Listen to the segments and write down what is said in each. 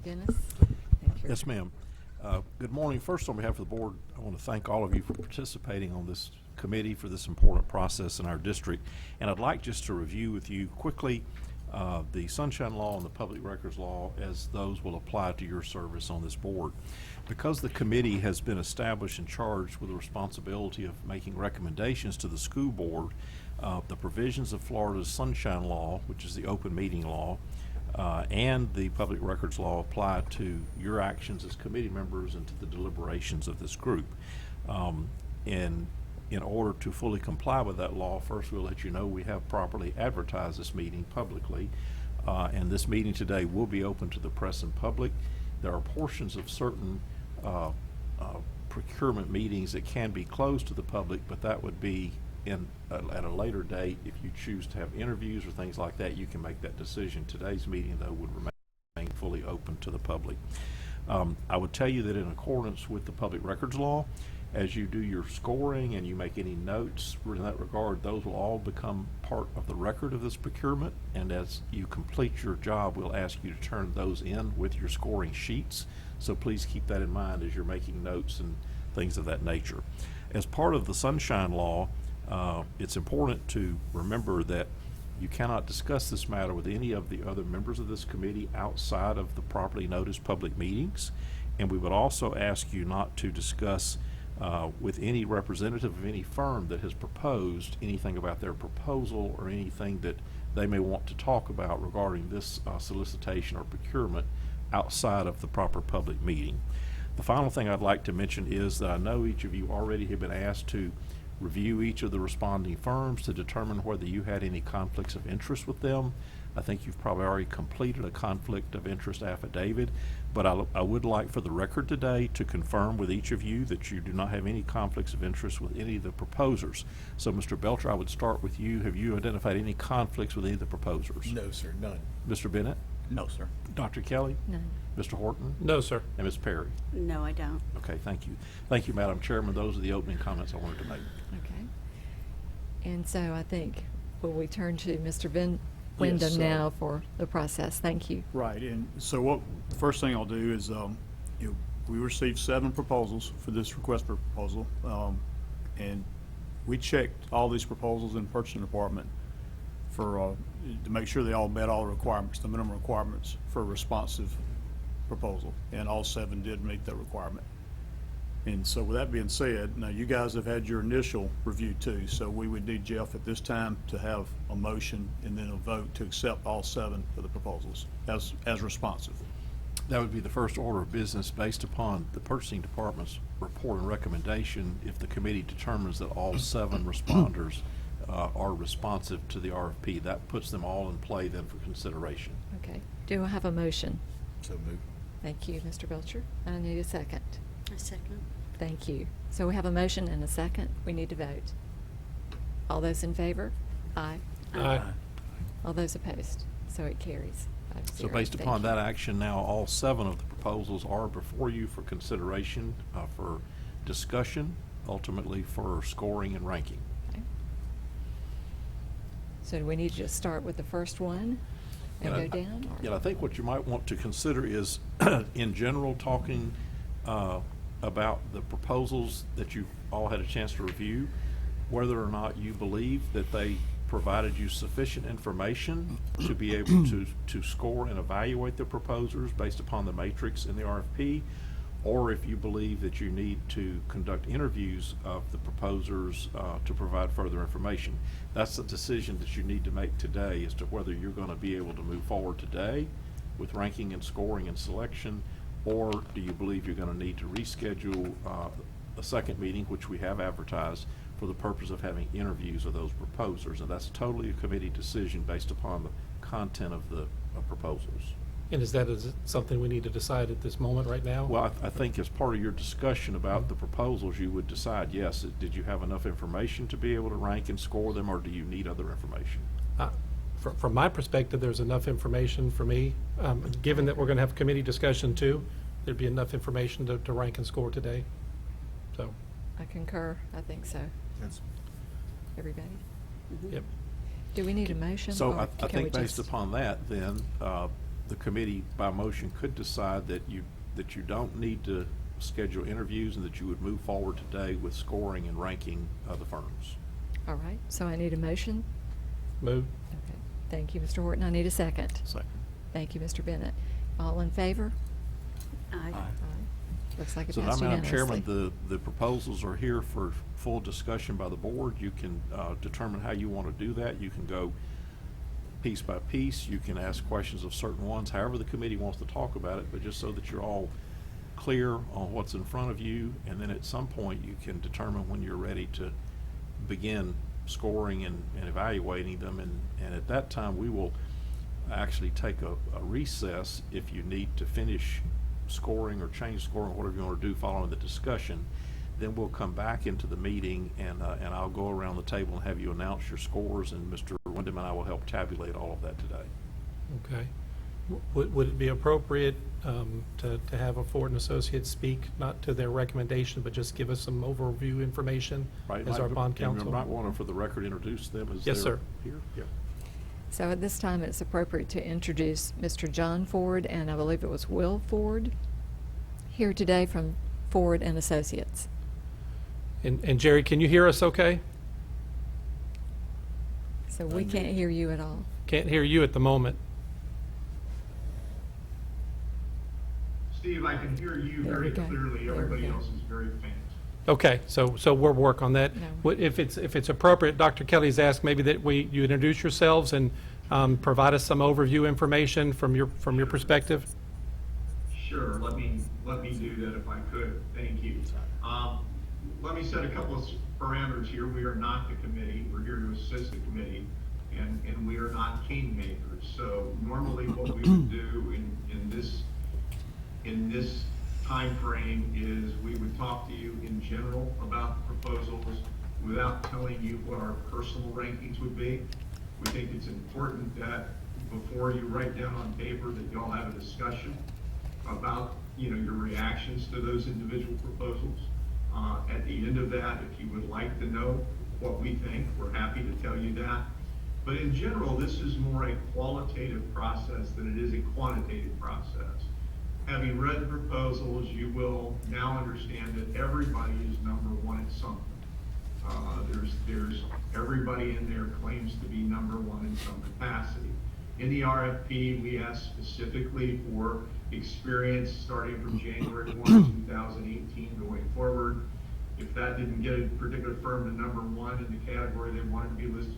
Dennis? Yes, ma'am. Good morning. First, on behalf of the board, I want to thank all of you for participating on this committee for this important process in our district. And I'd like just to review with you quickly the Sunshine Law and the Public Records Law as those will apply to your service on this board. Because the committee has been established and charged with the responsibility of making recommendations to the school board, the provisions of Florida's Sunshine Law, which is the open meeting law, and the Public Records Law apply to your actions as committee members and to the deliberations of this group. And in order to fully comply with that law, first we'll let you know we have properly advertised this meeting publicly, and this meeting today will be open to the press and public. There are portions of certain procurement meetings that can be closed to the public, but that would be at a later date. If you choose to have interviews or things like that, you can make that decision. Today's meeting, though, would remain fully open to the public. I would tell you that in accordance with the Public Records Law, as you do your scoring and you make any notes in that regard, those will all become part of the record of this procurement, and as you complete your job, we'll ask you to turn those in with your scoring sheets. So please keep that in mind as you're making notes and things of that nature. As part of the Sunshine Law, it's important to remember that you cannot discuss this matter with any of the other members of this committee outside of the properly noticed public meetings, and we would also ask you not to discuss with any representative of any firm that has proposed anything about their proposal or anything that they may want to talk about regarding this solicitation or procurement outside of the proper public meeting. The final thing I'd like to mention is that I know each of you already have been asked to review each of the responding firms to determine whether you had any conflicts of interest with them. I think you've probably already completed a conflict of interest affidavit, but I would like for the record today to confirm with each of you that you do not have any conflicts of interest with any of the proposers. So Mr. Belcher, I would start with you. Have you identified any conflicts with any of the proposers? No, sir, none. Mr. Bennett? No, sir. Dr. Kelly? None. Mr. Horton? No, sir. And Ms. Perry? No, I don't. Okay, thank you. Thank you, Madam Chairman. Those are the opening comments I wanted to make. Okay. And so I think, will we turn to Mr. Wyndham Yes, now for the process? Thank you. Right, and so the first thing I'll do is, we received 7 proposals for this request for proposal, and we checked all these proposals in the purchasing department for, to make sure they all met all the requirements, the minimum requirements for a responsive proposal, and all 7 did meet that requirement. And so with that being said, now you guys have had your initial review too, so we would need Jeff at this time to have a motion and then a vote to accept all 7 of the proposals as responsive. That would be the first order of business based upon the purchasing department's report and recommendation. If the committee determines that all 7 responders are responsive to the RFP, that puts them all in play then for consideration. Okay. Do I have a motion? So moved. Thank you, Mr. Belcher. I need a second. A second. Thank you. So we have a motion and a second. We need to vote. All those in favor? Aye. Aye. All those opposed? So it carries 5-0. So based Thank upon you. that action, now all 7 of the proposals are before you for consideration, for discussion, ultimately for scoring and ranking. Okay. So do we need to just start with the first one and go down? or- Yeah, I think what you might want to consider is, in general, talking about the proposals that you've all had a chance to review, whether or not you believe that they provided you sufficient information to be able to score and evaluate the proposers based upon the matrix in the RFP, or if you believe that you need to conduct interviews of the proposers to provide further information. That's the decision that you need to make today as to whether you're going to be able to move forward today with ranking and scoring and selection, or do you believe you're going to need to reschedule a second meeting, which we have advertised, for the purpose of having interviews of those proposers. And that's totally a committee decision based upon the content of the proposals. And is that something we need to decide at this moment right now? Well, I think as part of your discussion about the proposals, you would decide, yes, did you have enough information to be able to rank and score them, or do you need other information? From my perspective, there's enough information for me. Given that we're going to have a committee discussion too, there'd be enough information to rank and score today. So, I concur. I think so. That's Everybody? yep. Do we need a motion? So or I can we think based just- upon that, then, the committee by motion could decide that you don't need to schedule interviews and that you would move forward today with scoring and ranking the firms. All right, so I need a motion. Move. Okay, thank you, Mr. Horton. I need a second. Second. Thank you, Mr. Bennett. All in favor? Aye. Aye. Looks like it So now, passed Madam unanimously. Chairman, the proposals are here for full discussion by the board. You can determine how you want to do that. You can go piece by piece. You can ask questions of certain ones, however the committee wants to talk about it, but just so that you're all clear on what's in front of you. And then at some point, you can determine when you're ready to begin scoring and evaluating them. And at that time, we will actually take a recess if you need to finish scoring or change scoring, whatever you want to do following the discussion. Then we'll come back into the meeting and I'll go around the table and have you announce your scores, and Mr. Wyndham and I will help tabulate all of that today. Okay. Would it be appropriate to have a Ford and Associates speak, not to their recommendation, but just give us some overview information Right? as our bond And counsel? you might want to, for the record, introduce them as Yes, they're sir. here. Yeah. So at this time, it's appropriate to introduce Mr. John Ford, and I believe it was Will Ford, here today from Ford and Associates. And Jerry, can you hear us okay? So we can't hear you at all. Can't hear you at the moment. Steve, I can hear you There we very go. clearly. There we Everybody go. else is very faint. Okay, so we'll work on that. No. If it's appropriate, Dr. Kelly's asked maybe that you introduce yourselves and provide us some overview information from your perspective. Sure, let me do that if I could. Thank you. Let me set a couple of parameters here. We are not the committee. We're here to assist the committee, and we are not kingmakers. So normally what we would do in this time frame is we would talk to you in general about the proposals without telling you what our personal rankings would be. We think it's important that before you write down on paper that y'all have a discussion about, your reactions to those individual proposals. At the end of that, if you would like to know what we think, we're happy to tell you that. But in general, this is more a qualitative process than it is a quantitative process. Having read the proposals, you will now understand that everybody is number one at something. There's everybody in there claims to be number one in some capacity. In the RFP, we asked specifically for experience starting from January 1, 2018 going forward. If that didn't get a particular firm to number one in the category they wanted to be listed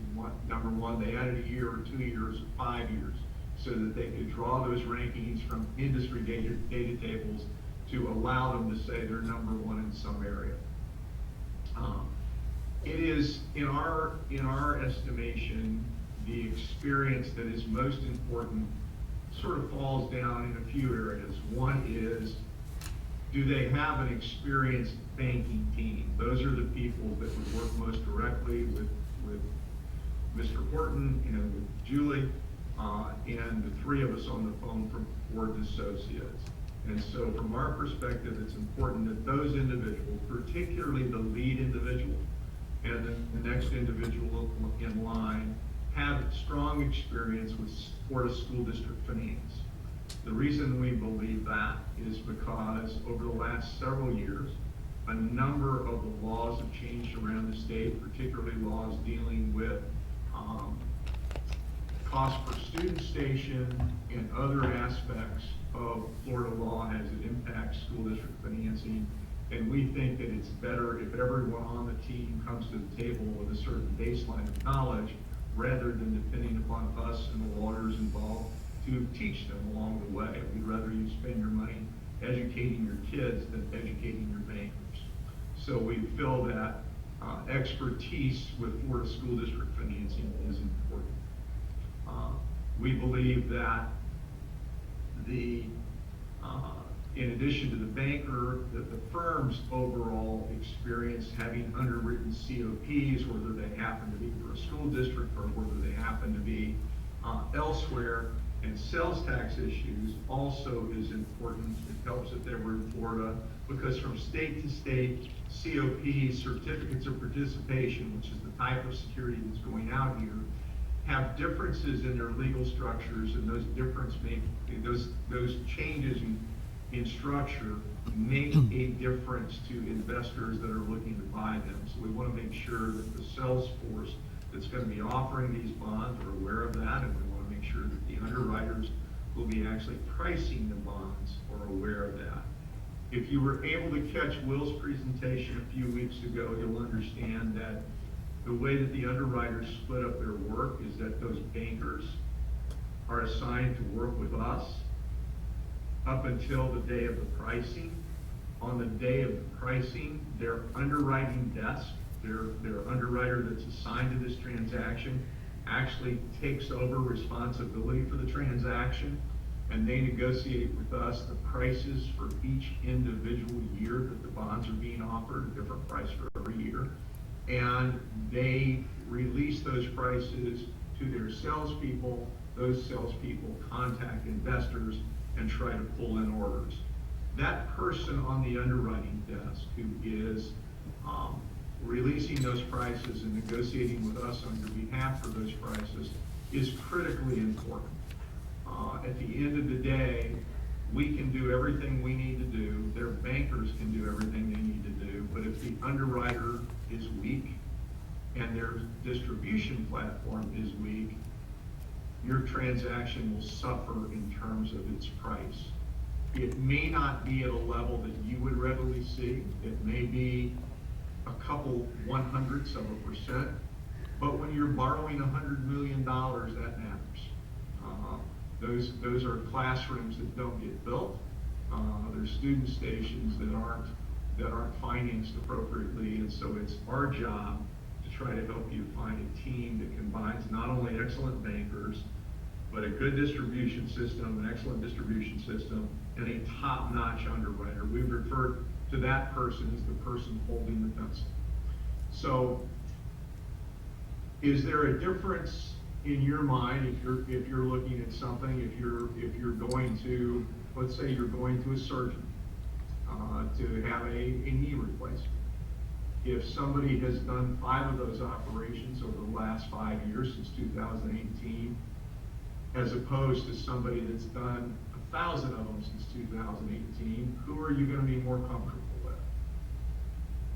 number one, they added a year or 2 years or 5 years so that they could draw those rankings from industry data tables to allow them to say they're number one in some area. It is, in our estimation, the experience that is most important sort of falls down in a few areas. One is, do they have an experienced banking team? Those are the people that would work most directly with Mr. Horton and with Julie, and the three of us on the phone from Ford Associates. And so from our perspective, it's important that those individuals, particularly the lead individual and the next individual in line, have strong experience with Florida School District finance. The reason we believe that is because over the last several years, a number of the laws have changed around the state, particularly laws dealing with cost per student station and other aspects of Florida law as it impacts school district financing. And we think that it's better if everyone on the team comes to the table with a certain baseline of knowledge rather than depending upon us and the lawyers involved to teach them along the way. We'd rather you spend your money educating your kids than educating your bankers. So we feel that expertise with Florida School District financing is important. We believe that in addition to the banker, that the firm's overall experience having underwritten COPs, whether they happen to be for a school district or whether they happen to be elsewhere, and sales tax issues also is important. It helps that they were in Florida, because from state to state, COPs, certificates of participation, which is the type of security that's going out here, have differences in their legal structures, and those changes in structure make a difference to investors that are looking to buy them. So we want to make sure that the sales force that's going to be offering these bonds are aware of that, and we want to make sure that the underwriters who will be actually pricing the bonds are aware of that. If you were able to catch Will's presentation a few weeks ago, you'll understand that the way that the underwriters split up their work is that those bankers are assigned to work with us up until the day of the pricing. On the day of the pricing, their underwriting desk, their underwriter that's assigned to this transaction, actually takes over responsibility for the transaction, and they negotiate with us the prices for each individual year that the bonds are being offered, a different price for every year. And they release those prices to their salespeople. Those salespeople contact investors and try to pull in orders. That person on the underwriting desk who is releasing those prices and negotiating with us on your behalf for those prices is critically important. At the end of the day, we can do everything we need to do. Their bankers can do everything they need to do. But if the underwriter is weak and their distribution platform is weak, your transaction will suffer in terms of its price. It may not be at a level that you would readily see. It may be a couple 1/100%, but when you're borrowing $100 million, that matters. Those are classrooms that don't get built. There's student stations that aren't financed appropriately, and so it's our job to try to help you find a team that combines not only excellent bankers, but a good distribution system, an excellent distribution system, and a top-notch underwriter. We refer to that person as the person holding the pencil. So, is there a difference in your mind if you're looking at something, if you're going to, let's say you're going to a surgeon to have a knee replacement? If somebody has done 5 of those operations over the last 5 years since 2018, as opposed to somebody that's done 1,000 of them since 2018, who are you going to be more comfortable with?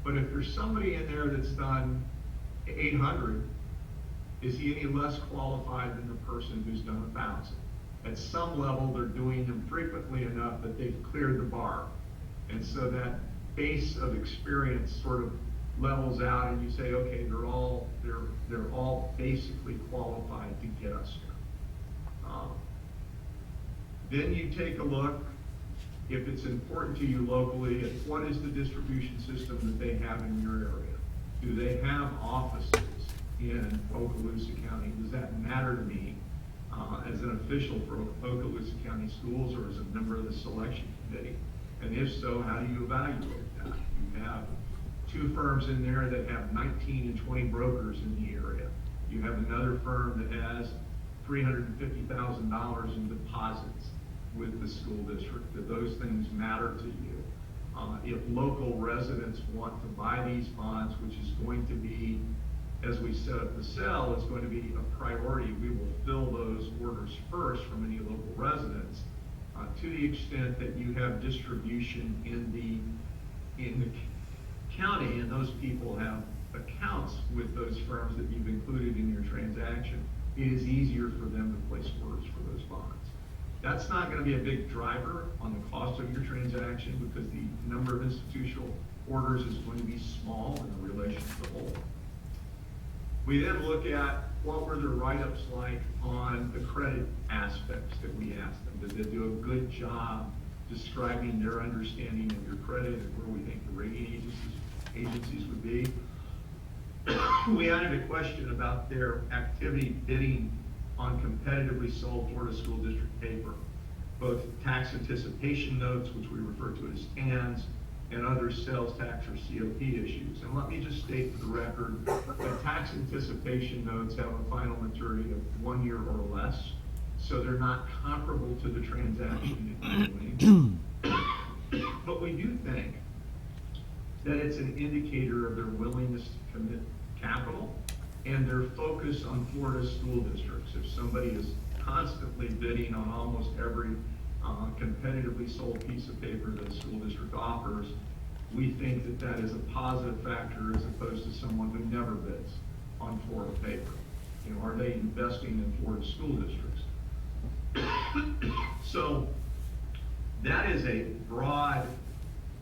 But if there's somebody in there that's done 800, is he any less qualified than the person who's done 1,000? At some level, they're doing them frequently enough that they've cleared the bar. And so that base of experience sort of levels out, and you say, okay, they're all basically qualified to get us here. Then you take a look, if it's important to you locally, at what is the distribution system that they have in your area. Do they have offices in Okaloosa County? Does that matter to me as an official for Okaloosa County Schools or as a member of the selection committee? And if so, how do you evaluate that? You have 2 firms in there that have 19 and 20 brokers in the area. You have another firm that has $350,000 in deposits with the school district. Do those things matter to you? If local residents want to buy these bonds, which is going to be, as we set up the sale, it's going to be a priority. We will fill those orders first from any local residents. To the extent that you have distribution in the county and those people have accounts with those firms that you've included in your transaction, it is easier for them to place orders for those bonds. That's not going to be a big driver on the cost of your transaction because the number of institutional orders is going to be small in relation to the whole. We then look at what were the write-ups like on the credit aspects that we asked them. Did they do a good job describing their understanding of your credit and where we think the rating agencies would be? We added a question about their activity bidding on competitively sold Florida School District paper, both tax anticipation notes, which we refer to as TANs, and other sales tax or COP issues. And let me just state for the record that tax anticipation notes have a final maturity of 1 year or less, so they're not comparable to the transaction that you're doing. But we do think that it's an indicator of their willingness to commit capital and they're focused on Florida school districts. If somebody is constantly bidding on almost every competitively sold piece of paper that a school district offers, we think that that is a positive factor as opposed to someone who never bids on Florida paper. You know, are they investing in Florida school districts? So that is a broad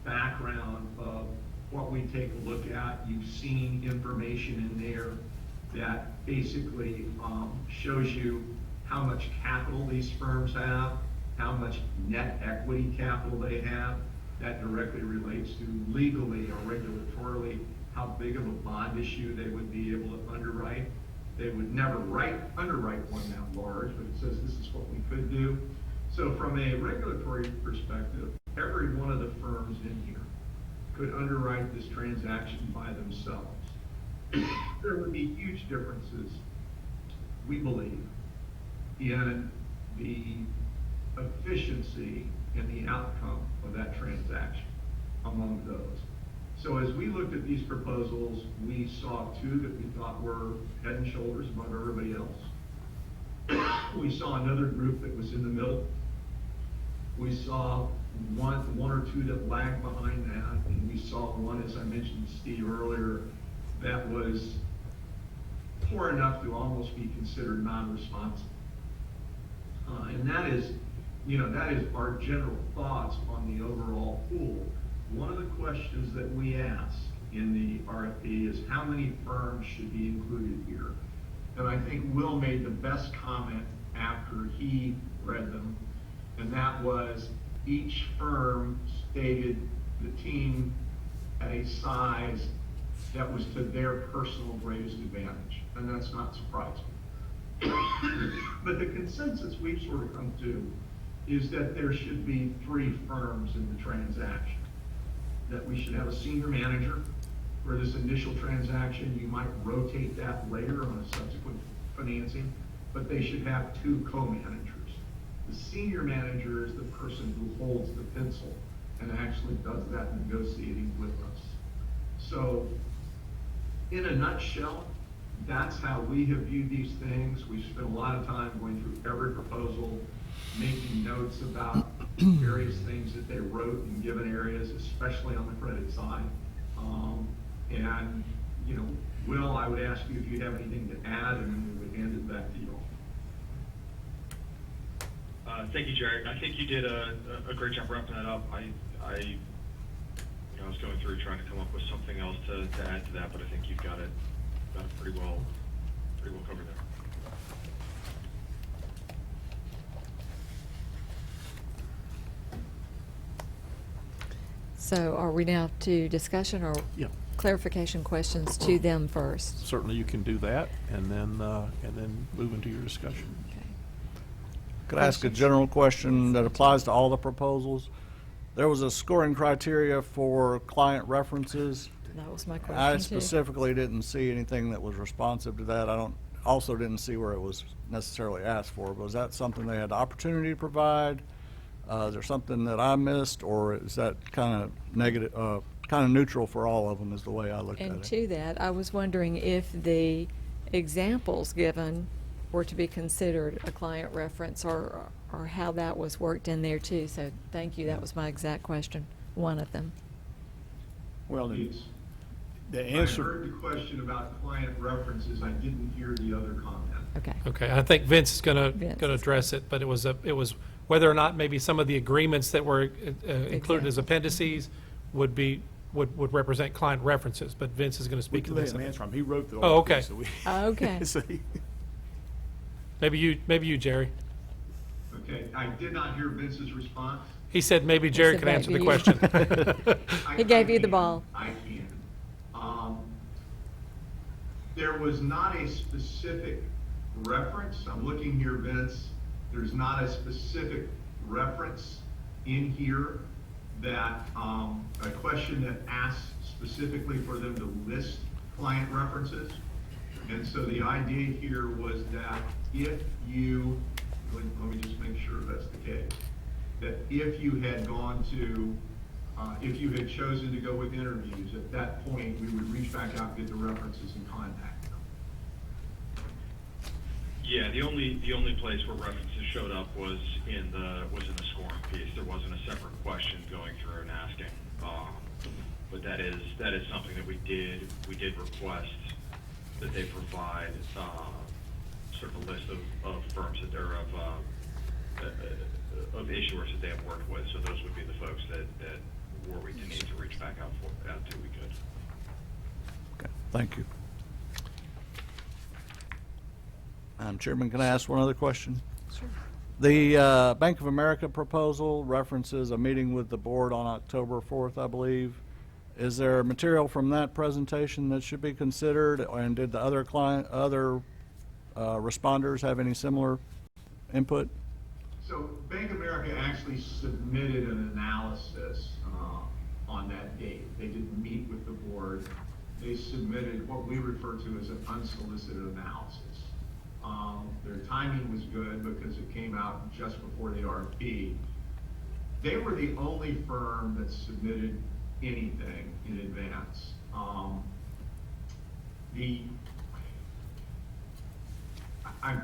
background of what we take a look at. You've seen information in there that basically shows you how much capital these firms have, how much net equity capital they have. That directly relates to legally or regulatorily how big of a bond issue they would be able to underwrite. They would never underwrite one that large, but it says this is what we could do. So from a regulatory perspective, every one of the firms in here could underwrite this transaction by themselves. There would be huge differences, we believe, in the efficiency and the outcome of that transaction among those. So as we looked at these proposals, we saw two that we thought were head and shoulders above everybody else. We saw another group that was in the middle. We saw one or two that lagged behind that, and we saw one, as I mentioned to Steve earlier, that was poor enough to almost be considered non-responsive. And that is, you know, that is our general thoughts on the overall pool. One of the questions that we ask in the RFP is how many firms should be included here? And I think Will made the best comment after he read them, and that was each firm stated the team at a size that was to their personal greatest advantage, and that's not surprising. But the consensus we've sort of come to is that there should be 3 firms in the transaction. That we should have a senior manager for this initial transaction. You might rotate that later on a subsequent financing, but they should have 2 co-managers. The senior manager is the person who holds the pencil and actually does that negotiating with us. So in a nutshell, that's how we have viewed these things. We've spent a lot of time going through every proposal, making notes about various things that they wrote in given areas, especially on the credit side. And, you know, Will, I would ask you if you have anything to add, and then we would hand it back to you. Thank you, Jerry. I think you did a great job wrapping that up. I was going through trying to come up with something else to add to that, but I think you've got it pretty well covered there. So are we now to discussion or Yeah. clarification questions to them first? Certainly you can do that, and then move into your discussion. Okay. Could I ask a general question that applies to all the proposals? There was a scoring criteria for client references. That was my question I too. specifically didn't see anything that was responsive to that. Also didn't see where it was necessarily asked for. But was that something they had the opportunity to provide? Is there something that I missed, or is that kind of negative, kind of neutral for all of them is the way I looked at And it? to that, I was wondering if the examples given were to be considered a client reference or how that was worked in there too. So thank you. That was my exact question, one of them. Well, Please. the I answer, heard the question about client references. I didn't hear the other comment. Okay. Okay, I think Vince is gonna Vince. address it, but it was whether or not maybe some of the agreements that were included as appendices would represent client references, but Vince is gonna we speak to can let this. him answer him. He wrote the Oh, RFP, okay. so we- Okay. so Maybe you, Jerry. Okay, I did not hear Vince's response. He said maybe Jerry said can answer the maybe question. He gave you the ball. I can. There was not a specific reference. I'm looking here, Vince. There's not a specific reference in here that, a question that asks specifically for them to list client references. And so the idea here was that if you, let me just make sure that's the case, that if you had gone to, if you had chosen to go with interviews, at that point, we would reach back out, get the references, and contact them. Yeah, the only place where references showed up was in the scoring piece. There wasn't a separate question going through and asking. But that is something that we did request that they provide sort of a list of firms that they're of issuers that they have worked with. So those would be the folks that were we to need to reach back out to, we could. Okay, thank you. Madam Chairman, can I ask one other question? Sure. The Bank of America proposal references a meeting with the board on October 4th, I believe. Is there material from that presentation that should be considered, and did the other responders have any similar input? So Bank of America actually submitted an analysis on that date. They didn't meet with the board. They submitted what we refer to as an unsolicited analysis. Their timing was good because it came out just before the RFP. They were the only firm that submitted anything in advance. I'm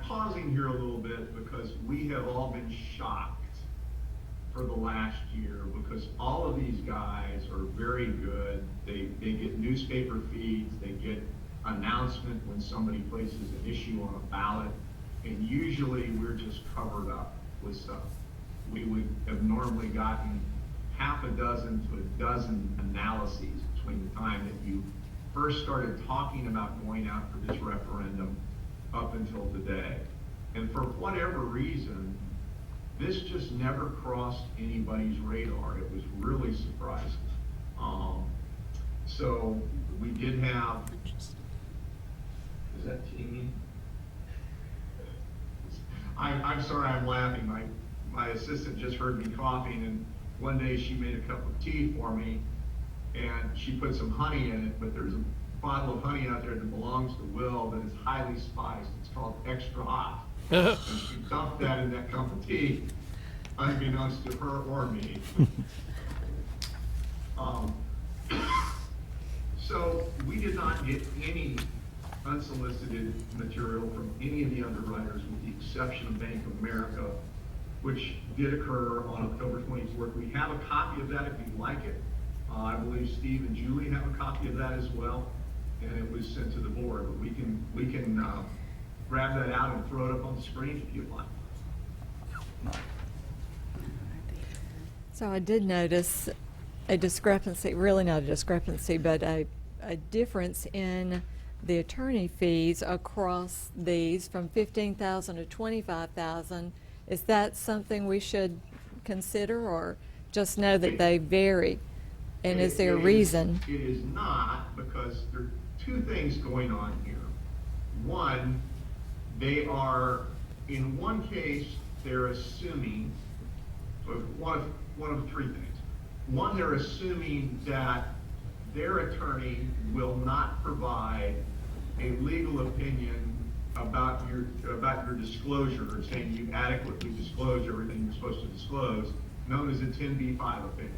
pausing here a little bit because we have all been shocked for the last year because all of these guys are very good. They get newspaper feeds, they get announcement when somebody places an issue on a ballot, and usually we're just covered up with stuff. We would have normally gotten half a dozen to a dozen analyses between the time that you first started talking about going out for this referendum up until today. And for whatever reason, this just never crossed anybody's radar. It was really surprising. So we did have, is that TV? I'm sorry, I'm laughing. My assistant just heard me coughing, and one day she made a cup of tea for me, and she put some honey in it, but there's a bottle of honey out there that belongs to Will that is highly spiced. It's called Extra Hot. And she dumped that in that cup of tea, unbeknownst to her or me. So we did not get any unsolicited material from any of the underwriters with the exception of Bank of America, which did occur on October 24th. We have a copy of that if you'd like it. I believe Steve and Julie have a copy of that as well, and it was sent to the board. But we can grab that out and throw it up on the screen if you'd like. So I did notice a discrepancy, really not a discrepancy, but a difference in the attorney fees across these from $15,000 to $25,000. Is that something we should consider, or just know that they vary? And is there a reason? It is not, because there are two things going on here. One, they are, in one case, they're assuming, one of three things. One, they're assuming that their attorney will not provide a legal opinion about your disclosure, or saying you adequately disclose everything you're supposed to disclose, known as a 10b-5 opinion.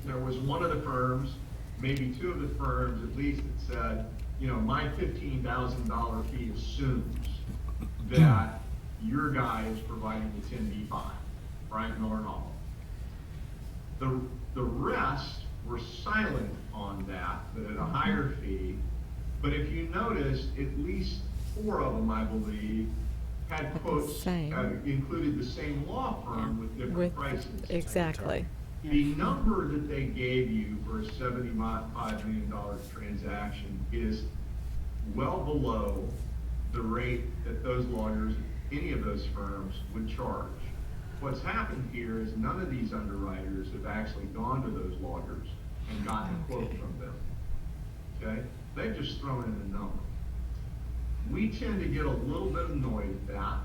There was one of the firms, maybe two of the firms at least, that said, you know, my $15,000 fee assumes that your guy is providing the 10b-5, Frank Nornall. The rest were silent on that, but at a higher fee. But if you notice, at least four of them, I believe, had quotes, included the same law firm with different prices. Exactly. The number that they gave you for a $75 million transaction is well below the rate that those lawyers, any of those firms, would charge. What's happened here is none of these underwriters have actually gone to those lawyers and gotten a quote from them. Okay? They've just thrown in a number. We tend to get a little bit annoyed at that,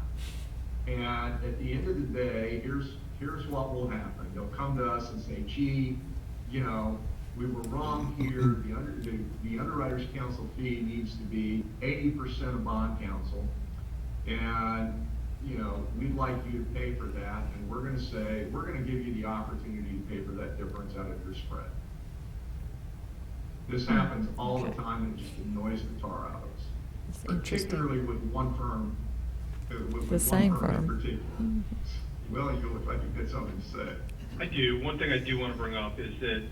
and at the end of the day, here's what will happen. They'll come to us and say, gee, you know, we were wrong here. The Underwriters Council fee needs to be 80% of bond counsel, and you know, we'd like you to pay for that, and we're going to say, we're going to give you the opportunity to pay for that difference out of your spread. This happens all the time, and it just annoys the tar out of us. It's interesting. particularly with one firm, with The one same in firm. particular. Well, you look like you've got something to say. I do. One thing I do want to bring up is that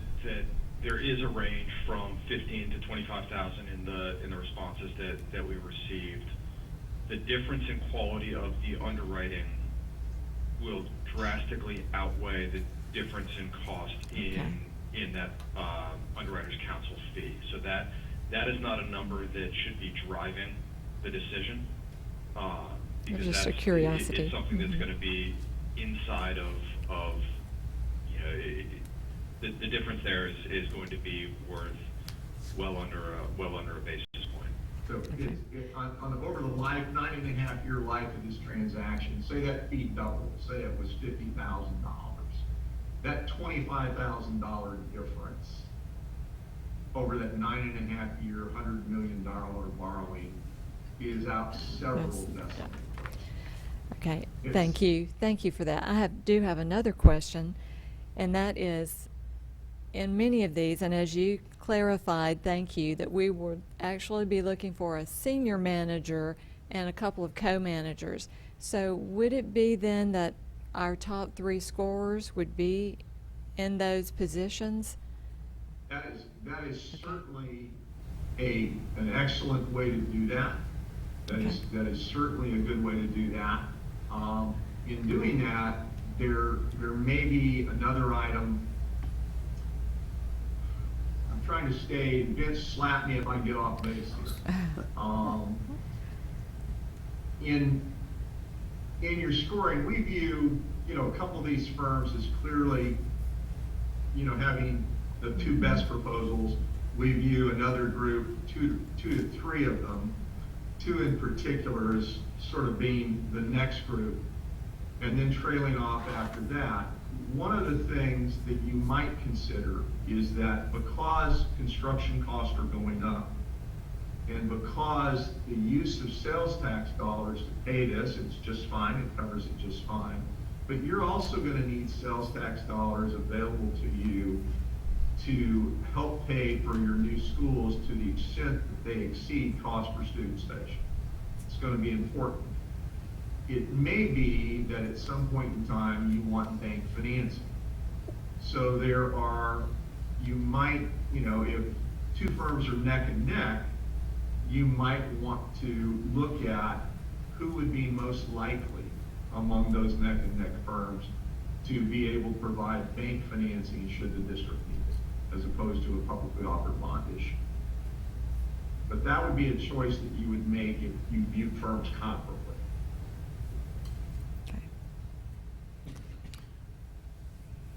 there is a range from 15 to 25,000 in the responses that we received. The difference in quality of the underwriting will drastically outweigh the difference in cost in that underwriter's counsel fee. So that is not a number that should be driving the decision. Because Just a that's, curiosity. it's something that's going to be inside of you know, the difference there is going to be worth well under a basis point. So over the 9.5-year life of this transaction, say that fee doubled, say it was $50,000. That $25,000 difference over that 9.5-year, $100 million borrowing is out several decimals. Okay, Yes. thank you. Thank you for that. I do have another question, and that is, in many of these, and as you clarified, thank you, that we would actually be looking for a senior manager and a couple of co-managers. So would it be then that our top 3 scorers would be in those positions? That is certainly an excellent way to do that. That is certainly a good way to do that. In doing that, there may be another item. I'm trying to stay, Vince, slap me if I get off base here. In your scoring, we view, a couple of these firms as clearly, having the 2 best proposals. We view another group, two to three of them, 2 in particular as sort of being the next group, and then trailing off after that. One of the things that you might consider is that because construction costs are going up, and because the use of sales tax dollars to pay this, it's just fine, it covers it just fine, but you're also going to need sales tax dollars available to you to help pay for your new schools to the extent that they exceed cost per student station. It's going to be important. It may be that at some point in time you want bank financing. So you might, if 2 firms are neck and neck, you might want to look at who would be most likely among those neck and neck firms to be able to provide bank financing should the district need it, as opposed to a publicly offered bond issue. But that would be a choice that you would make if you viewed firms comparably.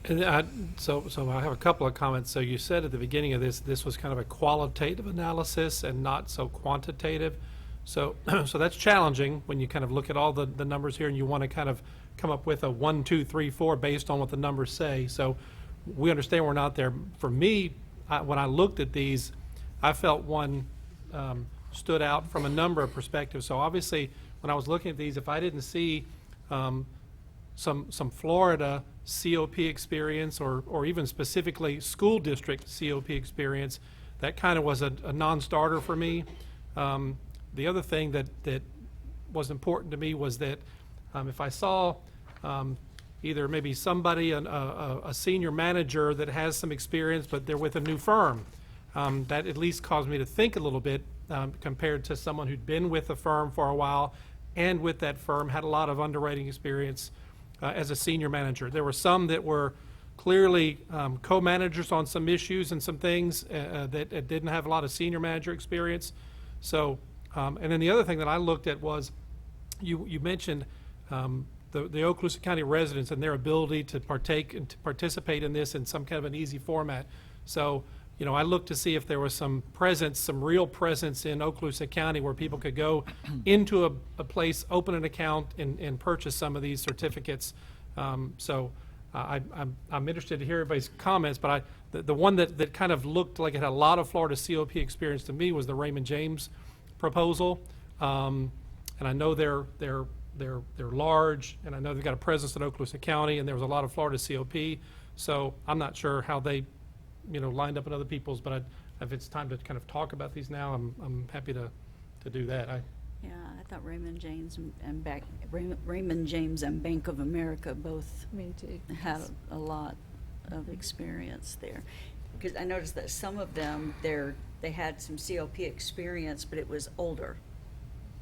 And so I have a couple of comments. So you said at the beginning of this was kind of a qualitative analysis and not so quantitative. So that's challenging when you kind of look at all the numbers here and you want to kind of come up with a 1, 2, 3, 4 based on what the numbers say. So we understand we're not there. For me, when I looked at these, I felt one stood out from a number of perspectives. So obviously, when I was looking at these, if I didn't see some Florida COP experience or even specifically school district COP experience, that kind of was a non-starter for me. The other thing that was important to me was that if I saw either maybe somebody, a senior manager that has some experience but they're with a new firm, that at least caused me to think a little bit compared to someone who'd been with a firm for a while and with that firm had a lot of underwriting experience as a senior manager. There were some that were clearly co-managers on some issues and some things that didn't have a lot of senior manager experience. So, and then the other thing that I looked at was you mentioned the Okaloosa County residents and their ability to partake and to participate in this in some kind of an easy format. So, I looked to see if there was some presence, some real presence in Okaloosa County where people could go into a place, open an account, and purchase some of these certificates. So I'm interested to hear everybody's comments, but the one that kind of looked like it had a lot of Florida COP experience to me was the Raymond James proposal. And I know they're large, and I know they've got a presence in Okaloosa County, and there was a lot of Florida COP. So I'm not sure how they lined up in other people's, but if it's time to kind of talk about these now, I'm happy to to do that. Yeah, I thought Raymond James Raymond James and Bank of America both Me too. had a lot of experience there. Because I noticed that some of them, they had some CLP experience, but it was older.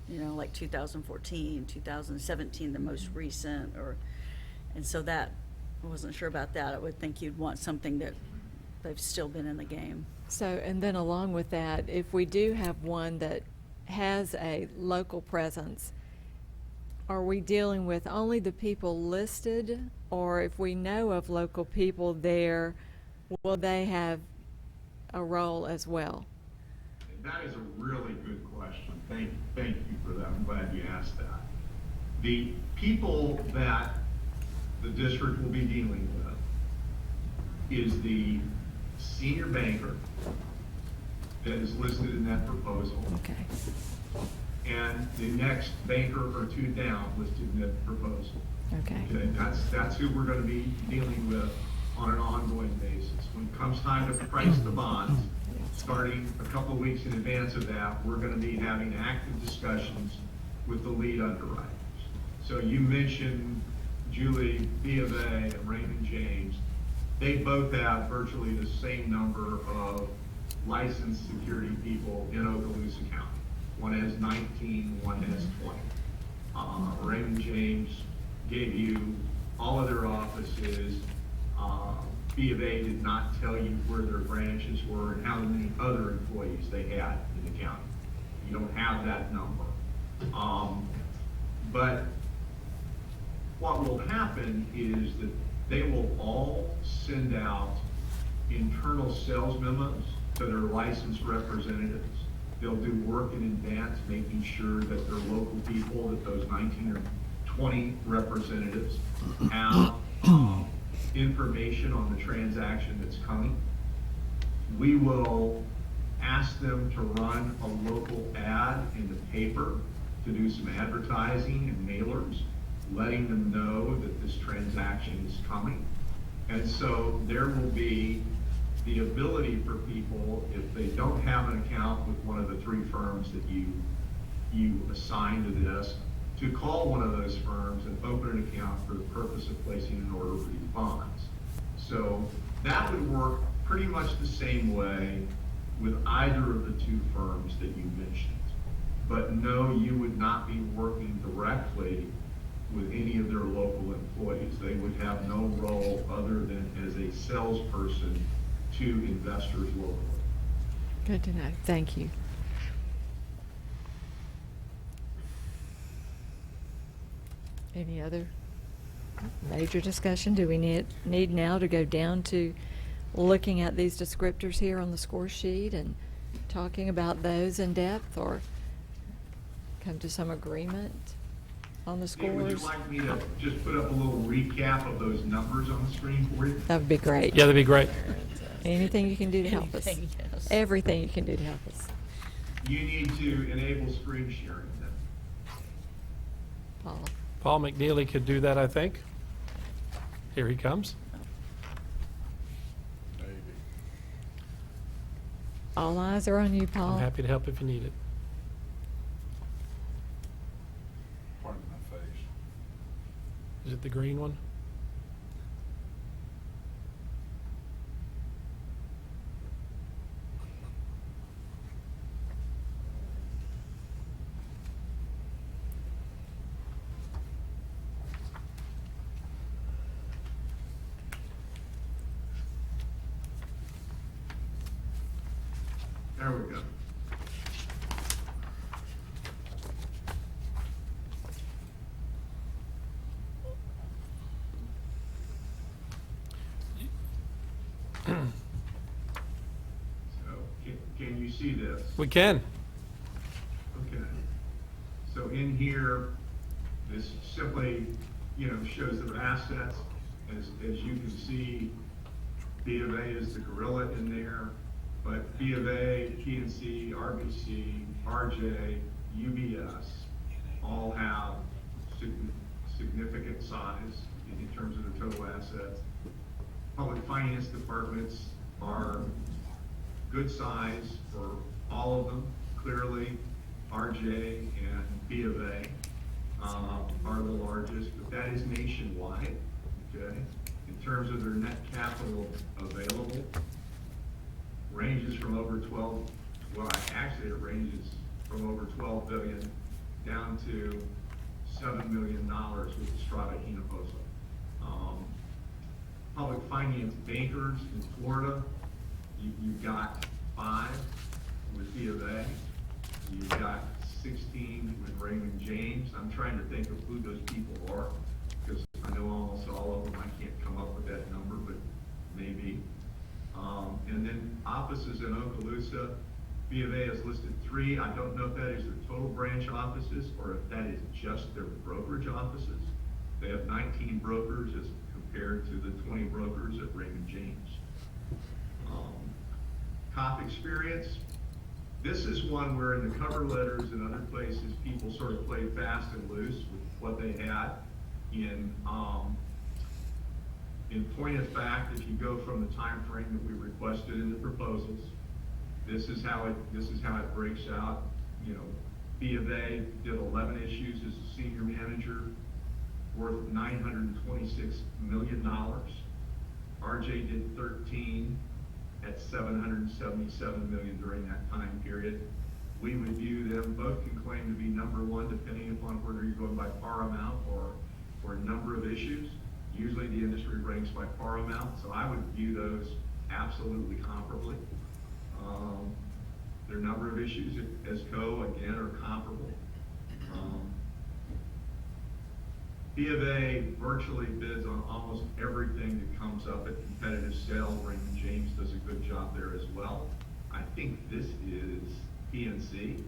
You know, like 2014, 2017, the most recent, and so that, I wasn't sure about that. I would think you'd want something that they've still been in the game. So, and then along with that, if we do have one that has a local presence, are we dealing with only the people listed? Or if we know of local people there, will they have a role as well? That is a really good question. Thank you for that. I'm glad you asked that. The people that the district will be dealing with is the senior banker that is listed in that proposal, Okay. and the next banker or two down listed in that proposal. Okay. Okay, that's who we're gonna be dealing with on an ongoing basis. When it comes time to price the bonds, starting a couple of weeks in advance of that, we're gonna be having active discussions with the lead underwriters. So you mentioned Julie, B of A, and Raymond James. They both have virtually the same number of licensed security people in Okaloosa County. One has 19, one has 20. Raymond James gave you all of their offices. B of A did not tell you where their branches were and how many other employees they had in the county. You don't have that number. But what will happen is that they will all send out internal sales memos to their licensed representatives. They'll do work in advance, making sure that their local people, that those 19 or 20 representatives have information on the transaction that's coming. We will ask them to run a local ad in the paper, to do some advertising and mailers, letting them know that this transaction is coming. And so there will be the ability for people, if they don't have an account with one of the three firms that you assign to this, to call one of those firms and open an account for the purpose of placing an order for these bonds. So that would work pretty much the same way with either of the two firms that you mentioned. But no, you would not be working directly with any of their local employees. They would have no role other than as a salesperson to investors locally. Good to know. Thank you. Any other major discussion? Do we need now to go down to looking at these descriptors here on the score sheet and talking about those in depth, or come to some agreement on the Steve, would you scores? like me to just put up a little recap of those numbers on the screen for you? That would be great. Yeah, that'd be great. Anything you can do to help us. Anything, yes. Everything you can do to help us. You need to enable screen sharing then. Paul. Paul McNeely could do that, I think. Here he comes. All eyes are on you, Paul. I'm happy to help if you need it. Pardon my face. Is it the green one? There we go. So, can you see this? We can. Okay. So in here, this simply, shows their assets. As you can see, B of A is the gorilla in there, but B of A, PNC, RBC, RJ, UBS all have significant size in terms of the total assets. Public finance departments are good size for all of them, clearly. RJ and B of A are the largest, but that is nationwide, okay? In terms of their net capital available, ranges from over 12, well, actually it ranges from over 12 billion down to $7 million with the Strata Hinojosa. Public finance bankers in Florida, you've got 5 with B of A. You've got 16 with Raymond James. I'm trying to think of who those people are, because I know almost all of them. I can't come up with that number, but maybe. And then offices in Okaloosa, B of A has listed 3. I don't know if that is their total branch offices or if that is just their brokerage offices. They have 19 brokers as compared to the 20 brokers at Raymond James. COP experience. This is one where in the cover letters and other places, people sort of played fast and loose with what they had. In point of fact, if you go from the time frame that we requested in the proposals, this is how it breaks out. You know, B of A did 11 issues as a senior manager, worth $926 million. RJ did 13 at $777 million during that time period. We would view them, both can claim to be number 1 depending upon whether you're going by par amount or number of issues. Usually the industry ranks by par amount, so I would view those absolutely comparably. Their number of issues as co, again, are comparable. B of A virtually bids on almost everything that comes up at competitive sale. Raymond James does a good job there as well. I think this is PNC.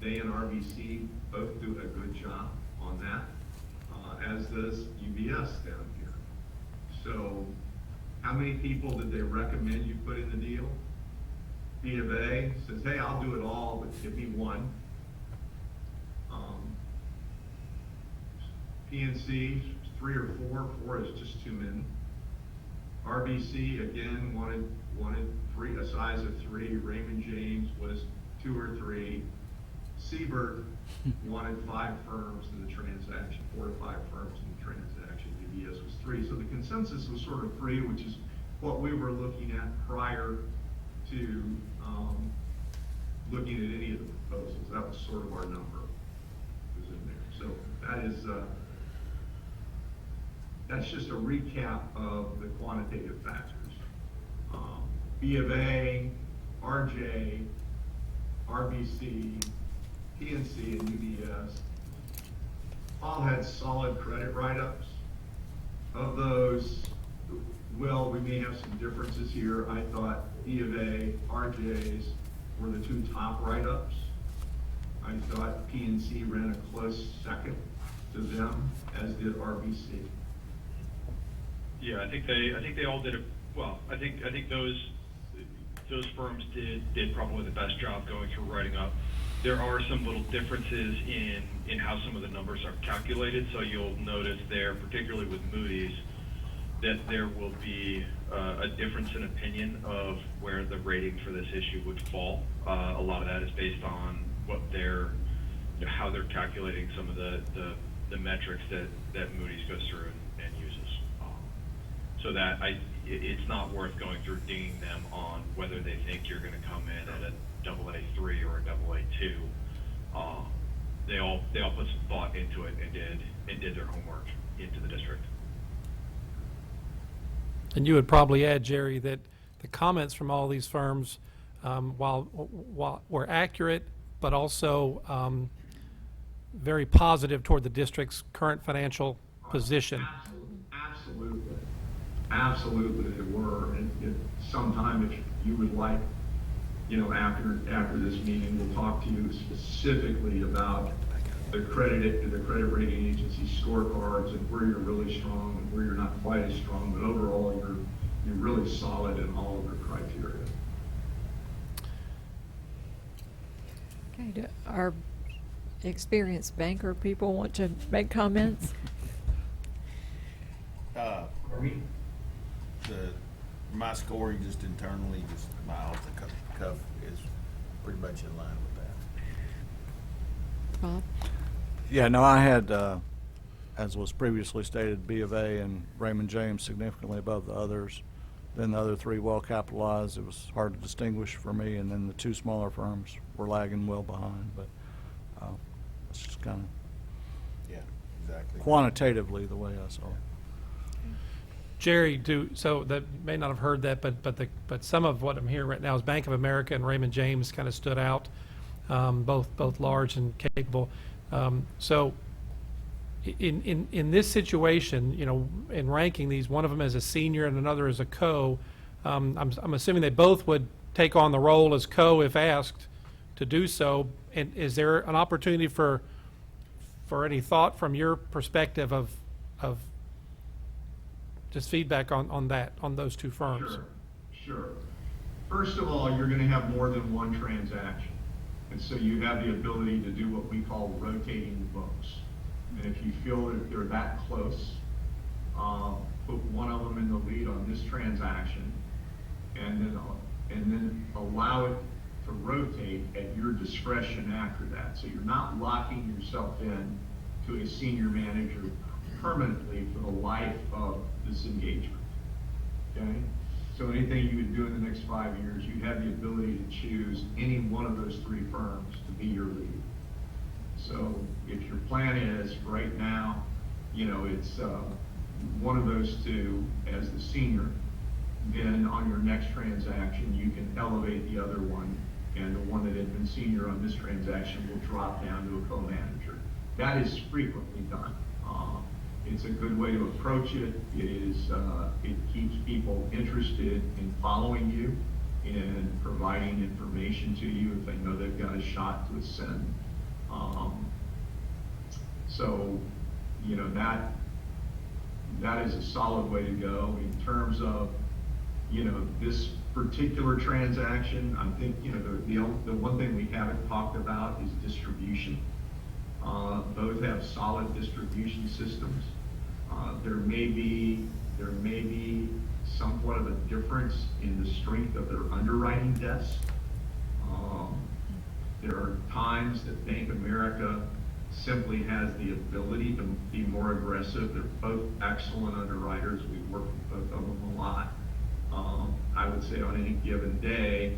They and RBC both do a good job on that, as does UBS down here. So how many people did they recommend you put in the deal? B of A says, hey, I'll do it all, but give me 1. PNC, 3 or 4. 4 is just too many. RBC, again, wanted 3, a size of 3. Raymond James was 2 or 3. Siebert wanted 5 firms in the transaction, 4 to 5 firms in the transaction. UBS was 3. So the consensus was sort of 3, which is what we were looking at prior to looking at any of the proposals. That was sort of our number was in there. So that is, that's just a recap of the quantitative factors. B of A, RJ, RBC, PNC, and UBS all had solid credit write-ups. Of those, well, we may have some differences here. I thought B of A, RJ's were the 2 top write-ups. I thought PNC ran a close second to them, as did RBC. Yeah, I think they all did well. I think those firms did probably the best job going through writing up. There are some little differences in how some of the numbers are calculated. So you'll notice there, particularly with Moody's, that there will be a difference in opinion of where the rating for this issue would fall. A lot of that is based on what how they're calculating some of the metrics that Moody's goes through and uses. So that it's not worth going through dinging them on whether they think you're going to come in at a AA3 or a AA2. They all put some thought into it and did their homework into the district. And you would probably add, Jerry, that the comments from all these firms, while were accurate, but also very positive toward the district's current financial position. Absolutely they were. And sometime if you would like, after this meeting, we'll talk to you specifically about the credit rating agency scorecards and where you're really strong and where you're not quite as strong. But overall, you're really solid in all of their criteria. Okay, do our experienced banker people want to make comments? My scoring just internally, just my off the cuff is pretty much in line with that. Bob? Yeah, no, I had, as was previously stated, B of A and Raymond James significantly above the others. Then the other three well-capitalized. It was hard to distinguish for me, and then the two smaller firms were lagging well behind. But it's just kind Yeah, exactly. of quantitatively the way I saw it. Jerry, so that may not have heard that, but some of what I'm hearing right now is Bank of America and Raymond James kind of stood out, both large and capable. So in this situation, you know, in ranking these, one of them as a senior and another as a co, I'm assuming they both would take on the role as co if asked to do so. And is there an opportunity for any thought from your perspective of just feedback on those two firms? Sure. First of all, you're going to have more than one transaction. And so you have the ability to do what we call rotating the books. And if you feel that they're that close, put one of them in the lead on this transaction and then allow it to rotate at your discretion after that. So you're not locking yourself in to a senior manager permanently for the life of this engagement. Okay? So anything you would do in the next 5 years, you have the ability to choose any one of those three firms to be your lead. So if your plan is right now, you know, it's one of those two as the senior, then on your next transaction, you can elevate the other one, and the one that had been senior on this transaction will drop down to a co-manager. That is frequently done. It's a good way to approach it. It keeps people interested in following you and providing information to you if they know they've got a shot to ascend. So, you know, that is a solid way to go. In terms of, you know, this particular transaction, I think, you know, the one thing we haven't talked about is distribution. Both have solid distribution systems. There may be somewhat of a difference in the strength of their underwriting desk. There are times that Bank of America simply has the ability to be more aggressive. They're both excellent underwriters. We work with both of them a lot. I would say on any given day,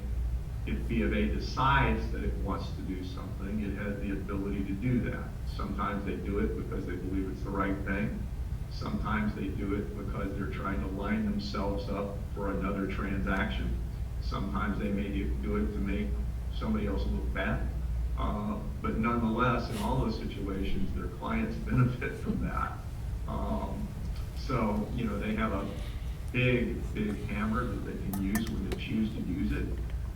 if B of A decides that it wants to do something, it has the ability to do that. Sometimes they do it because they believe it's the right thing. Sometimes they do it because they're trying to line themselves up for another transaction. Sometimes they may do it to make somebody else look bad. But nonetheless, in all those situations, their clients benefit from that. So, you know, they have a big hammer that they can use when they choose to use it.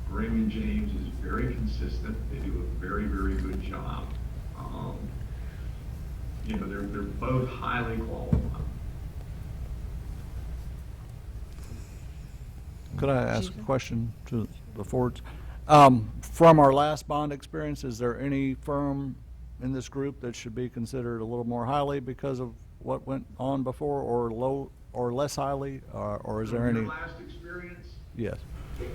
Raymond James is very consistent. They do a very, very good job. You know, they're both highly qualified. Could I ask a question to the Fords? From our last bond experience, is there any firm in this group that should be considered a little more highly because of what went on before, or low, or less highly, or is there any? Your last experience? Yes.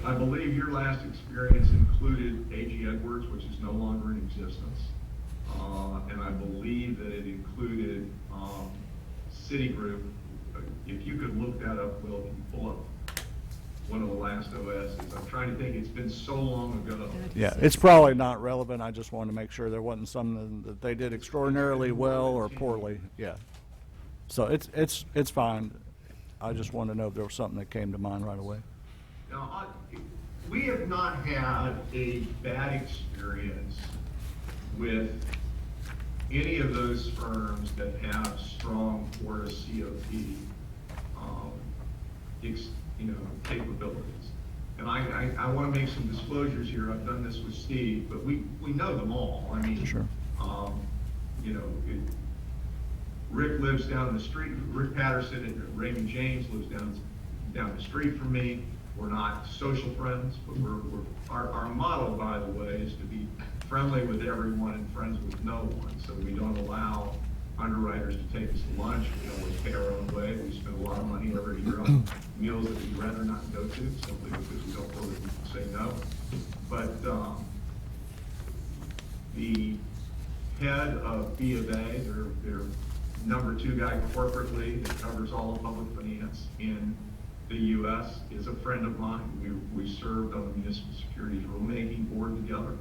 I believe your last experience included A.G. Edwards, which is no longer in existence. And I believe that it included Citigroup. If you could look that up, Will, if you pull up one of the last OSs. I'm trying to think, it's been so long ago. Yeah, it's probably not relevant. I just wanted to make sure there wasn't something that they did extraordinarily well or poorly. Yeah. So it's fine. I just wanted to know if there was something that came to mind right away. Now, we have not had a bad experience with any of those firms that have strong Florida COP, capabilities. And I want to make some disclosures here. I've done this with Steve, but we know them all. I mean, Sure. Rick lives down the street. Rick Patterson and Raymond James lives down the street from me. We're not social friends, but our model, by the way, is to be friendly with everyone and friends with no one. So we don't allow underwriters to take us to lunch. We always pay our own way. We spend a lot of money every year on meals that we'd rather not go to, simply because we don't know that people say no. But the head of B of A, their number 2 guy corporately that covers all of public finance in the U.S. is a friend of mine. We served on the Municipal Securities Rulemaking Board together.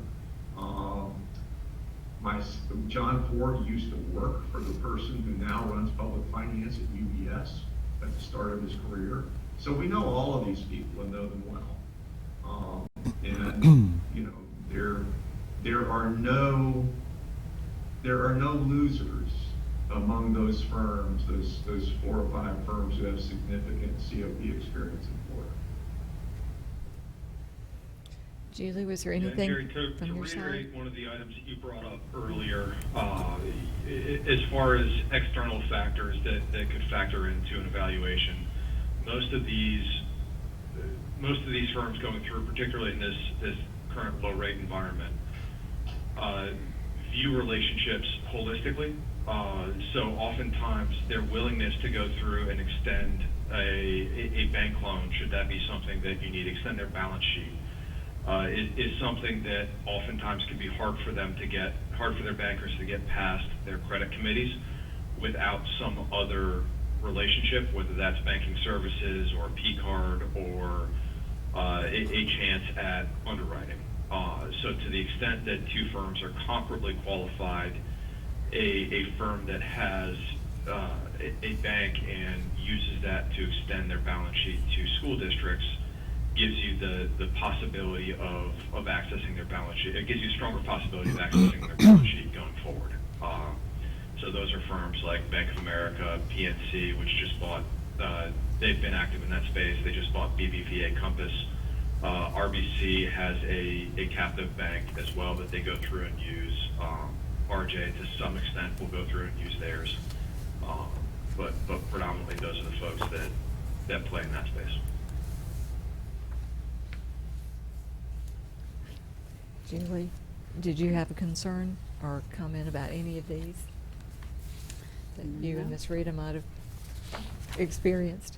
John Ford used to work for the person who now runs public finance at UBS at the start of his career. So we know all of these people and know them well. And you know, there are no losers among those firms, those 4 or 5 firms who have significant COP experience in Florida. Julie, was there Yeah, anything Jerry, from to your side? reiterate one of the items that you brought up earlier, as far as external factors that could factor into an evaluation, most of these firms going through, particularly in this current low rate environment, view relationships holistically. So oftentimes their willingness to go through and extend a bank loan, should that be something that you need, extend their balance sheet, is something that oftentimes can be hard for their bankers to get past their credit committees without some other relationship, whether that's banking services or P-card or a chance at underwriting. So to the extent that 2 firms are comparably qualified, a firm that has a bank and uses that to extend their balance sheet to school districts gives you the possibility of accessing their balance sheet. It gives you a stronger possibility of accessing their balance sheet going forward. So those are firms like Bank of America, PNC, which just bought, they've been active in that space. They just bought BBVA Compass. RBC has a captive bank as well that they go through and use. RJ, to some extent, will go through and use theirs. But predominantly those are the folks that play in that space. Julie, did you have a concern or comment about any of these that you and No. Ms. Rita might have experienced?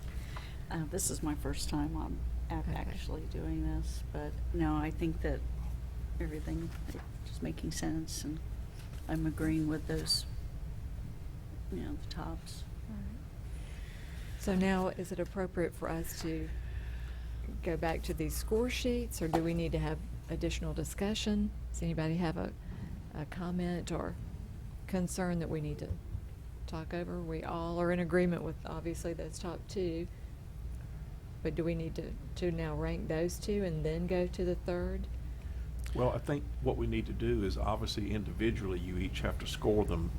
This is my first time I'm Okay. actually doing this, but no, I think that everything is just making sense, and I'm agreeing with those, the tops. So now, is it appropriate for us to go back to these score sheets, or do we need to have additional discussion? Does anybody have a comment or concern that we need to talk over? We all are in agreement with, obviously, those top 2. But do we need to now rank those 2 and then go to the third? Well, I think what we need to do is obviously individually, you each have to score them.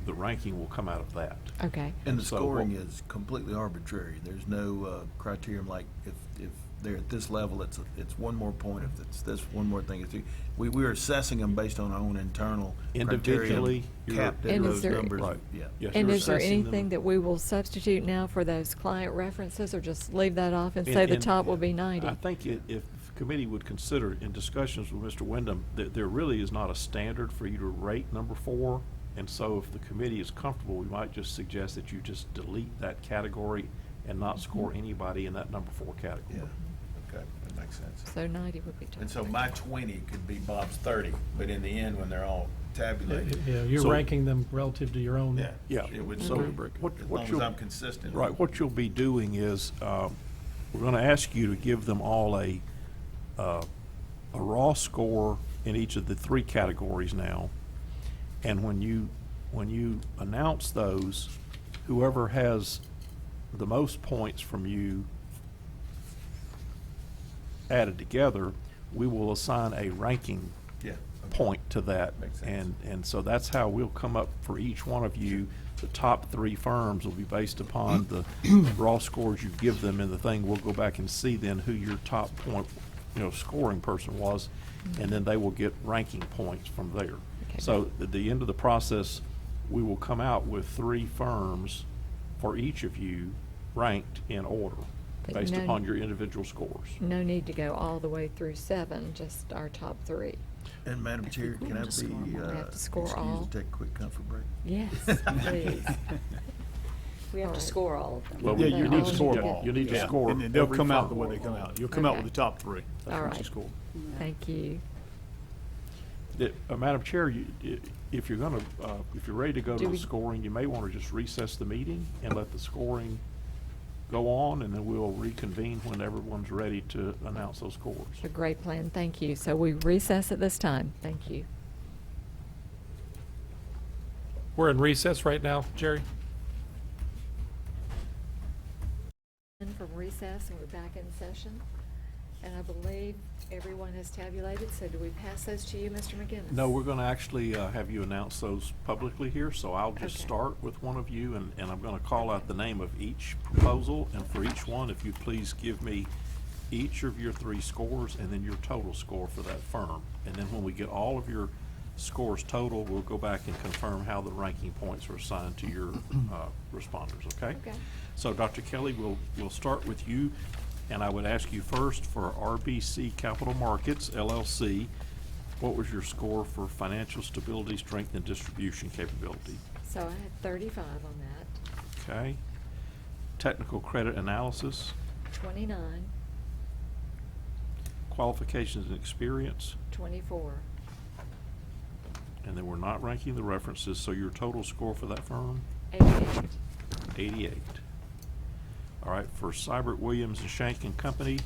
The ranking will come out of that. Okay. And the So scoring what- is completely arbitrary. There's no criterion like if they're at this level, it's 1 more point. If it's this 1 more thing, we're assessing them based on our own internal Individually, criteria, you're- capped at And is those there- numbers. Right. Yeah. Yes, And you're is there assessing them. anything that we will substitute now for those client references, or just leave that off and say the And top will be 90? I think if the committee would consider, in discussions with Mr. Wyndham, that there really is not a standard for you to rate number 4. And so if the committee is comfortable, we might just suggest that you just delete that category and not score anybody in that number 4 category. Yeah. Okay, that makes sense. So 90 would be top. And so my 20 could be Bob's 30, but in the end, when they're all tabulated. Yeah, you're So- ranking them relative to your own. Yeah. Yeah. It would, So so, what as long as you'll- I'm consistent. Right, what you'll be doing is, we're gonna ask you to give them all a raw score in each of the 3 categories now. And when you announce those, whoever has the most points from you added together, we will assign a ranking Yeah. okay. point to that. Makes sense. And so that's how we'll come up for each one of you. The top 3 firms will be based upon the raw scores you give them in the thing. We'll go back and see then who your top point, scoring person was, and then they will get ranking points from there. Okay. So at the end of the process, we will come out with 3 firms for each of you ranked in order, But based no- upon your individual scores. No need to go all the way through 7, just our top 3. And Madam I Chair, think we can I have to be score them all. We have to score excused all. to take a quick comfort break? Yes, please. We have to Alright. score all of them. Well, Yeah, we- you They need all to score need them to- all. You need to Yeah. score And then they'll every come out the firm. way they come out. You'll come out with Okay. the top 3. That's what Alright. you score. Yeah. Thank you. Madam Chair, If you're gonna, if you're ready to go to Do the we- scoring, you may want to just recess the meeting and let the scoring go on, and then we'll reconvene when everyone's ready to announce those scores. A great plan, thank you. So we recess at this time. Thank you. We're in recess right now, Jerry. From recess, and we're back in session. And I believe everyone has tabulated, so do we pass those to you, Mr. McGinnis? No, we're gonna actually have you announce those publicly here, so I'll just Okay. start with one of you, and I'm gonna call out the name of each proposal, and for each one, if you please give me each of your 3 scores and then your total score for that firm. And then when we get all of your scores total, we'll go back and confirm how the ranking points are assigned to your responders, okay? Okay. So, Dr. Kelly, we'll start with you, and I would ask you first for RBC Capital Markets, LLC, what was your score for financial stability, strength, and distribution capability? So I had 35 on that, Okay. Technical credit analysis, 29, qualifications and experience, 24, and then we're not ranking the references, so your total score for that firm? 88, 88. All right, for Seibert Williams and Shank and Company,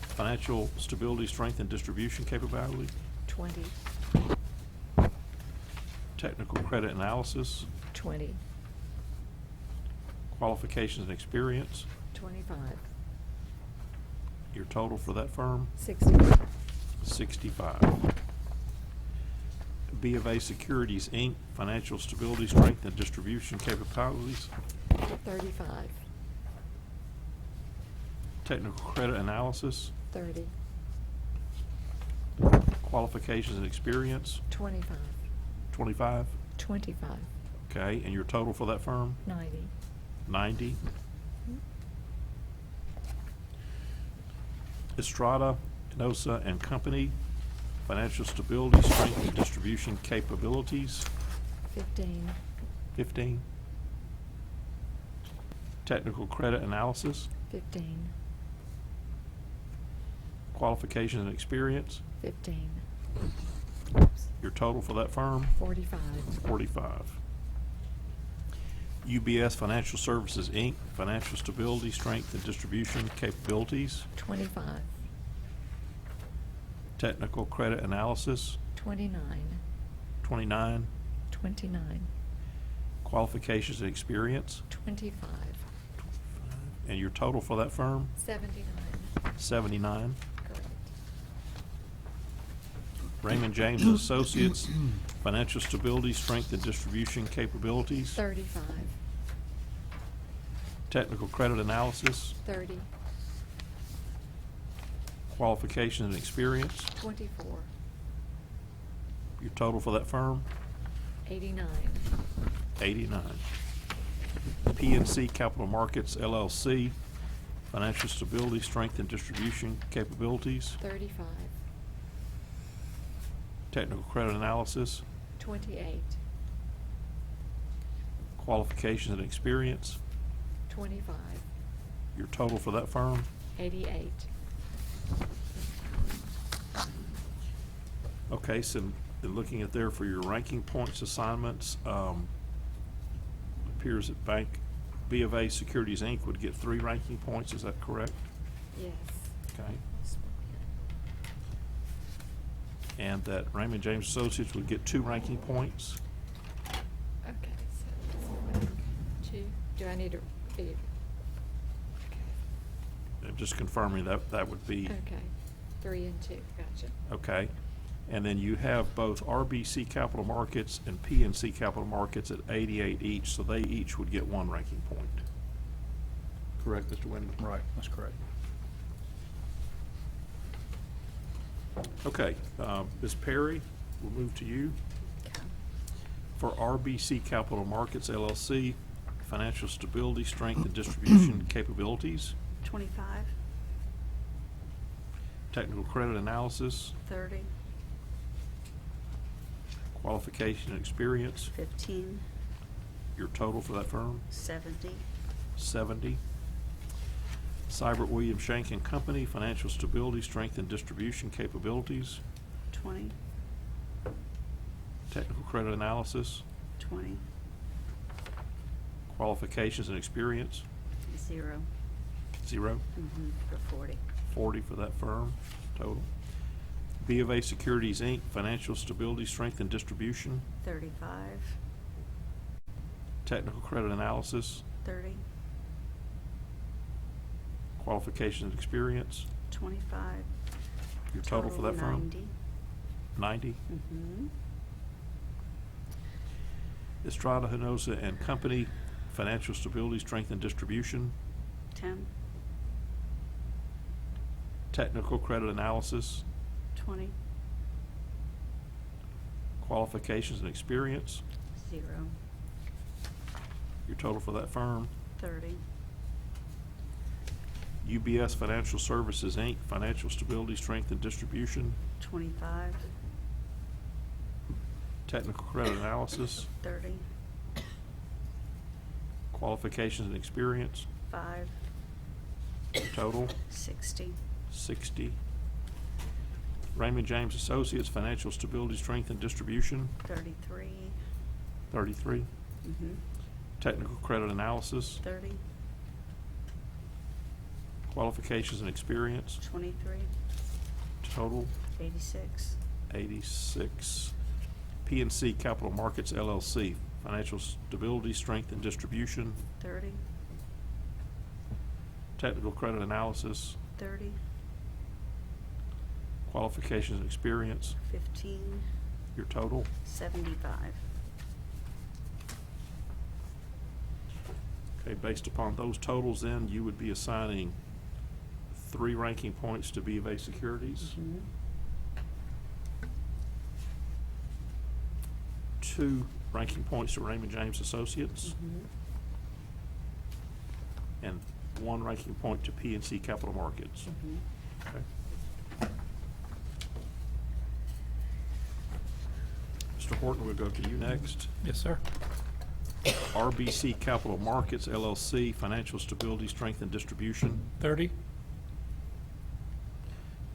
financial stability, strength, and distribution capability, 20, technical credit analysis, 20, qualifications and experience, 25, your total for that firm, 65, 65. B of A Securities, Inc., financial stability, strength, and distribution capabilities, 35, technical credit analysis, 30, qualifications and experience, 25, 25. 25, Okay, and your total for that firm, 90, 90. Estrada, Enosa and Company, financial stability, strength, and distribution capabilities, 15, 15. Technical credit analysis, 15, qualifications and experience, 15, your total for that firm, 45, 45. UBS Financial Services, Inc., financial stability, strength, and distribution capabilities, 25, technical credit analysis, 29, 29. 29, Qualifications and experience, 25, and your total for that firm, 79, 79. correct. Raymond James and Associates, financial stability, strength, and distribution capabilities, 35, technical credit analysis, 30, qualifications and experience, 24, your total for that firm, 89, 89. PNC Capital Markets LLC, financial stability, strength, and distribution capabilities, 35, technical credit analysis, 28, qualifications and experience, 25, your total for that firm, 88, okay, so in looking at there for your ranking points assignments, appears that Bank B of A Securities, Inc. would get 3 ranking points, is that correct? yes. Okay. And that Raymond James Associates would get 2 ranking points? Okay, so it's 2, do I need to be, I'm just confirming that would be, okay, 3 and 2, gotcha. okay. And then you have both RBC Capital Markets and PNC Capital Markets at 88 each, so they each would get 1 ranking point. Correct, Mr. Wyndham? Right, that's correct. Okay, Ms. Perry, we'll move to you. Okay. For RBC Capital Markets LLC, financial stability, strength, and distribution capabilities, 25, technical credit analysis, 30, qualification and experience, 15, your total for that firm, 70, 70. Seibert Williams Shank and Company, financial stability, strength, and distribution capabilities, 20, Technical credit analysis, 20, qualifications and experience, 0, 0. for 40. 40 for that firm, total. B of A Securities, Inc., financial stability, strength, and distribution, 35, technical credit analysis, 30, qualifications and experience, 25. your total for that firm? 90. 90. Mm-hmm. Estrada, Hinojosa and Company, financial stability, strength, and distribution, 10, technical credit analysis, 20, qualifications and experience, 0, your total for that firm. 30, UBS Financial Services, Inc., financial stability, strength, and distribution, 25, technical credit analysis, 30, qualifications and experience, 5, your total. 60, 60. Raymond James Associates, financial stability, strength, and distribution, 33, 33. mm-hmm, Technical credit analysis, 30, qualifications and experience, 23, total 86, 86. PNC Capital Markets LLC, financial stability, strength, and distribution, 30, technical credit analysis, 30, qualifications and experience, 15, your total. 75. Okay, based upon those totals, then you would be assigning 3 ranking points to B of A Securities, Mhm. 2 ranking points to Raymond James Associates, Mhm. and 1 ranking point to PNC Capital Markets. Mhm. Okay. Mr. Horton, we'll go to you next. Yes, sir. RBC Capital Markets LLC, financial stability, strength, and distribution, 30,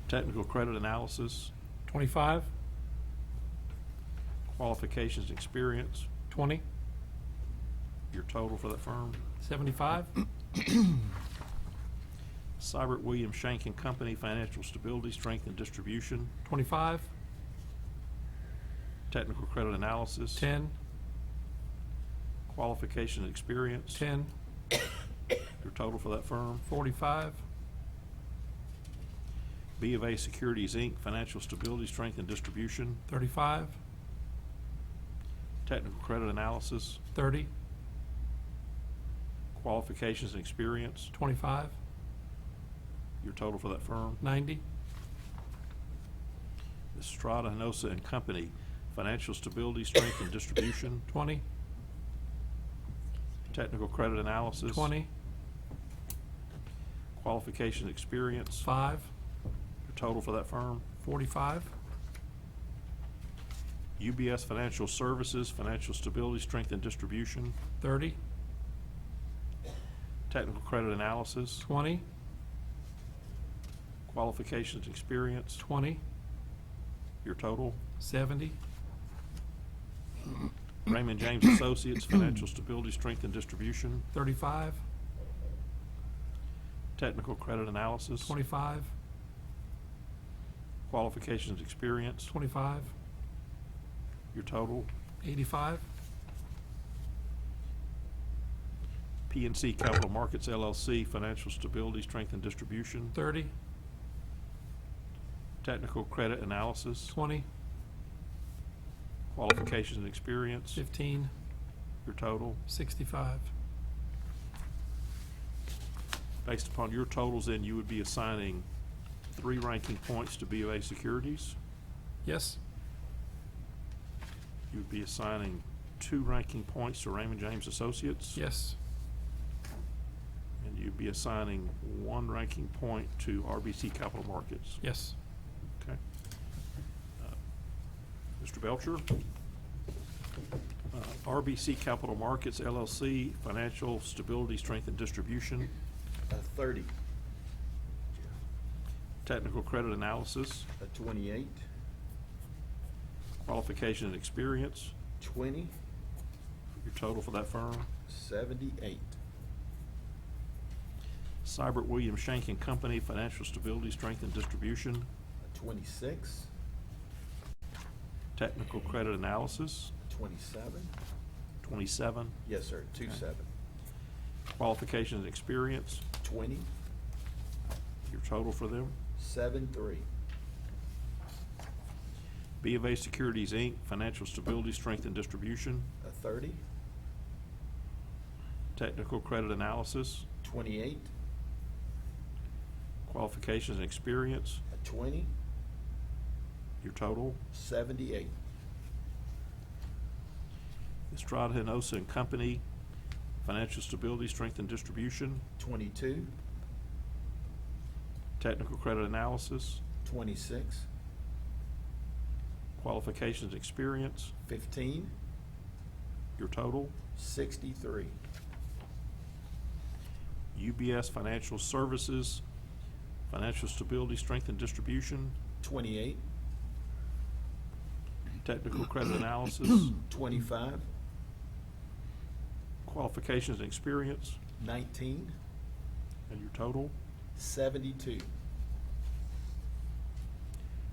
technical credit analysis, 25, qualifications and experience, 20, your total for that firm. 75, Cybert Williams Shank and Company, financial stability, strength, and distribution, 25, technical credit analysis, 10, qualification and experience, 10, your total for that firm. 45, B of A Securities, Inc., financial stability, strength, and distribution, 35, technical credit analysis, 30, qualifications and experience, 25, your total for that firm. 90, Estrada, Hinojosa and Company, financial stability, strength, and distribution, 20, technical credit analysis, 20, qualification and experience, 5, your total for that firm. 45, UBS Financial Services, financial stability, strength, and distribution, 30, technical credit analysis, 20, qualifications and experience, 20, your total. 70, Raymond James Associates, financial stability, strength, and distribution, 35, technical credit analysis, 25, qualifications and experience, 25, your total. 85, PNC Capital Markets LLC, financial stability, strength, and distribution, 30, technical credit analysis, 20, qualifications and experience, 15, your total. 65. Based upon your totals, then you would be assigning 3 ranking points to B of A Securities. Yes, You would be assigning 2 ranking points to Raymond James Associates. yes, And you'd be assigning 1 ranking point to RBC Capital Markets. yes. Okay. Mr. Belcher? RBC Capital Markets LLC, financial stability, strength, and distribution, 30, technical credit analysis, 28, Qualification and experience, 20, your total for that firm. 78. Cybert Williams Shank and Company, financial stability, strength, and distribution. 26, Technical credit analysis, 27. 27. Yes, sir, 27. Qualifications and experience, 20, your total for them. 73. B of A Securities, Inc., financial stability, strength, and distribution. 30, Technical credit analysis, 28, qualifications and experience, 20, your total. 78. Estrada Hinosa and Company, financial stability, strength, and distribution. 22, Technical credit analysis, 26, qualifications and experience, 15, your total. 63. UBS Financial Services, financial stability, strength, and distribution. 28, Technical credit analysis, 25, qualifications and experience, 19, and your total. 72.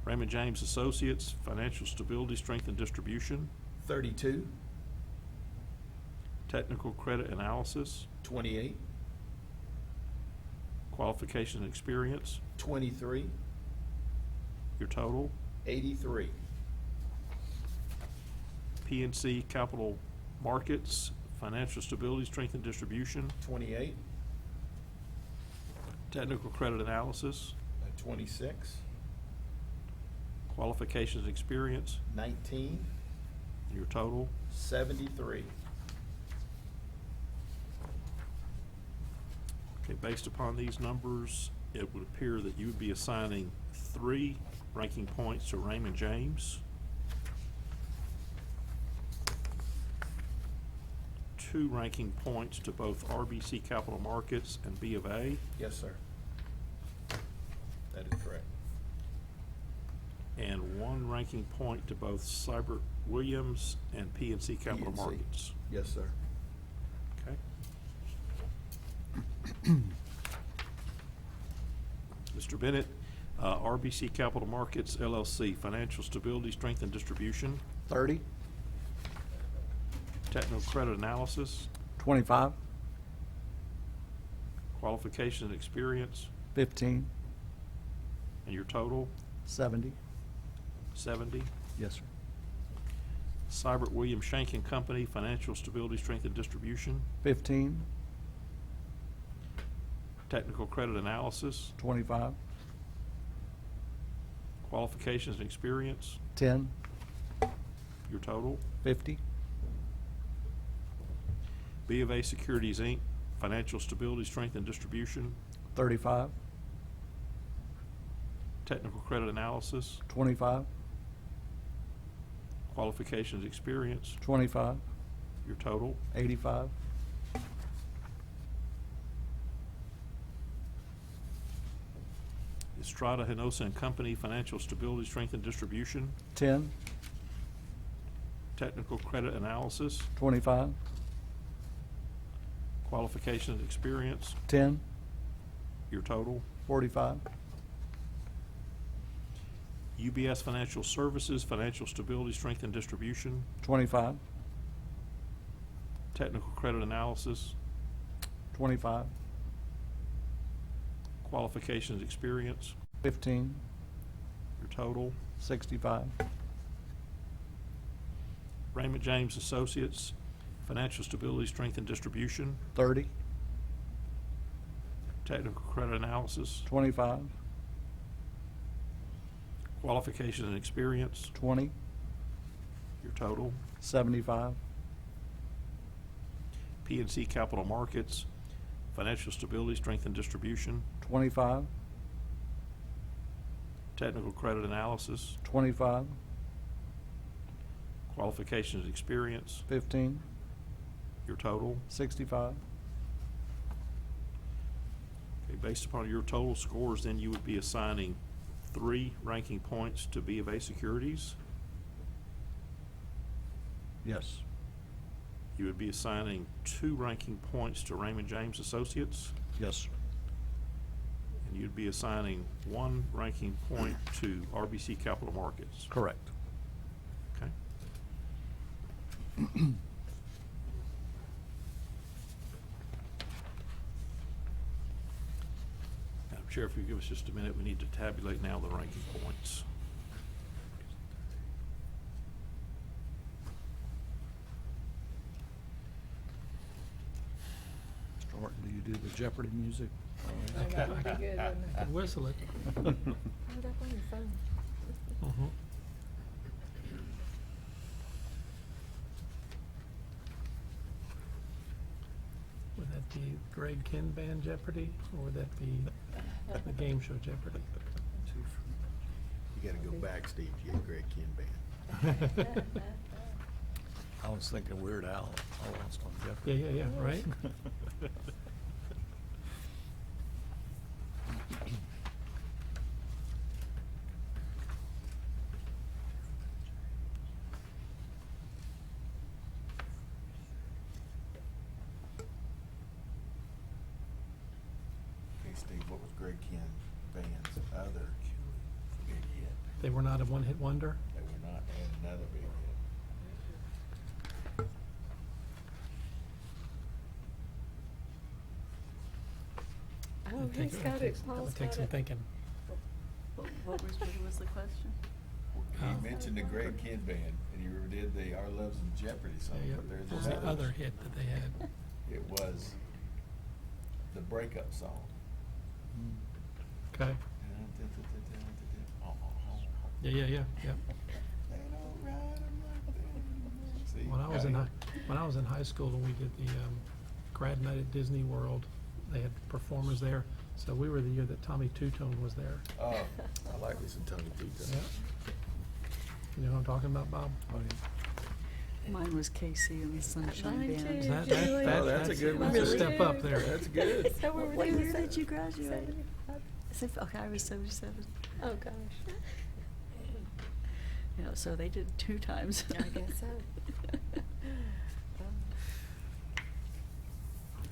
Raymond James Associates, financial stability, strength, and distribution. 32, Technical credit analysis, 28, qualifications and experience, 23, your total. 83. PNC Capital Markets, financial stability, strength, and distribution. 28, Technical credit analysis, 26, qualifications and experience, 19, your total. 73. Okay, based upon these numbers, it would appear that you would be assigning 3 ranking points to Raymond James, 2 ranking points to both RBC Capital Markets and B of A, Yes, sir. That is correct. and 1 ranking point to both Cybert Williams and PNC Capital PNC. Markets. Yes, sir. Okay. Mr. Bennett, RBC Capital Markets LLC, financial stability, strength, and distribution, 30, technical credit analysis, 25, qualifications and experience, 15, and your total, 70. 70. Yes, sir. Cybert Williams Shank and Company, financial stability, strength, and distribution, 15, technical credit analysis, 25, qualifications and experience, 10, your total. 50, B of A Securities, Inc., financial stability, strength, and distribution, 35, technical credit analysis, 25, qualifications, experience, 25, your total. 85, Estrada Hinosa and Company, financial stability, strength, and distribution, 10, technical credit analysis, 25, qualifications, experience, 10, your total. 45, UBS Financial Services, financial stability, strength, and distribution, 25, technical credit analysis, 25, qualifications, experience, 15, your total. 65, Raymond James Associates, financial stability, strength, and distribution, 30, technical credit analysis, 25, qualifications and experience, 20, your total. 75, PNC Capital Markets, financial stability, strength, and distribution, 25, technical credit analysis, 25, qualifications and experience, 15, your total. 65, Okay, based upon your total scores, then you would be assigning 3 ranking points to B of A Securities, Yes. You would be assigning 2 ranking points to Raymond James Associates, Yes. and you'd be assigning 1 ranking point to RBC Capital Markets. Correct. Okay? Madam Chair, if you give us just a minute, we need to tabulate now the ranking points. Mr. Horton, do you do the Jeopardy music? That would be good, wouldn't it? Could whistle it. Hold up on your phone. Mhm. Would that be Greg Ken Band Jeopardy, or would that be the game show Jeopardy? You gotta go back, Steve, to get Greg Ken Band. I was thinking Weird Al. I lost on Jeopardy. Yeah, right? Okay, Steve, what was Greg Ken Band's other big hit? They were not a one-hit wonder? They were not, and another big hit. Oh, he's got it. That Paul's would take got some it. thinking. What was the question? He mentioned the Greg Ken Band, and you did the Our Loves in Jeopardy song, Yeah, but there's What was the another. other hit that they had? It was the breakup song. Okay. Yeah. See? When I was in high school, when we did the grad night at Disney World, they had performers there. So we were the year that Tommy Two-Tone was there. Oh, I like this in Tony Tito. Yeah. You know what I'm talking about, Bob? Mine was Casey and the Sunshine Mine Band. too. That- Julie. Oh, that's a good one. That's a step up there. That's good. So we were What doing year the did you graduate? 75. Okay, I was 77. Oh, gosh. Yeah, so they did 2 times. I guess so.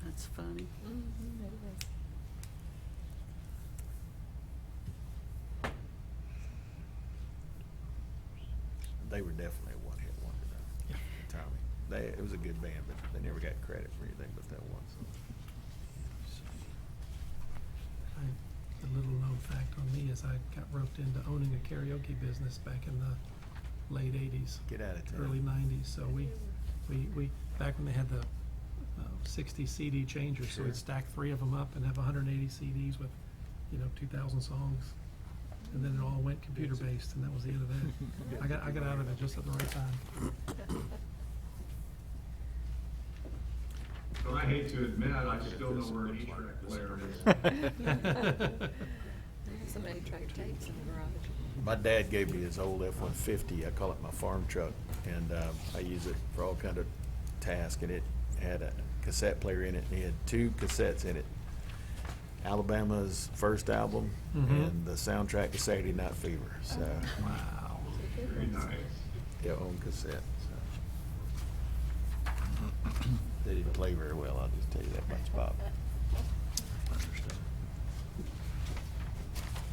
That's funny. Mhm, it is. They were definitely a one-hit wonder, though. Yeah. Tommy. It was a good band, but they never got credit for anything but that one song. The little known fact on me is I got roped into owning a karaoke business back in the late 80s. Get out of town. Early 90s. So we back when they had the 60 CD changers, so Sure. we'd stack 3 of them up and have 180 CDs with, 2,000 songs. And then it all went computer based, and that was the end of that. I got out of it just at the right time. But I hate to admit, I still know where an E-track player is. There's some 8-track tapes in the garage. My dad gave me his old F-150. I call it my farm truck, and I use it for all kind of tasks. And it had a cassette player in it, and he had 2 cassettes in it. Alabama's first album Mhm. and the soundtrack to Saturday Night Fever. So, Wow. Very nice. yeah, on cassette. So. They didn't play very well, I'll just tell you that much, Bob. Understand.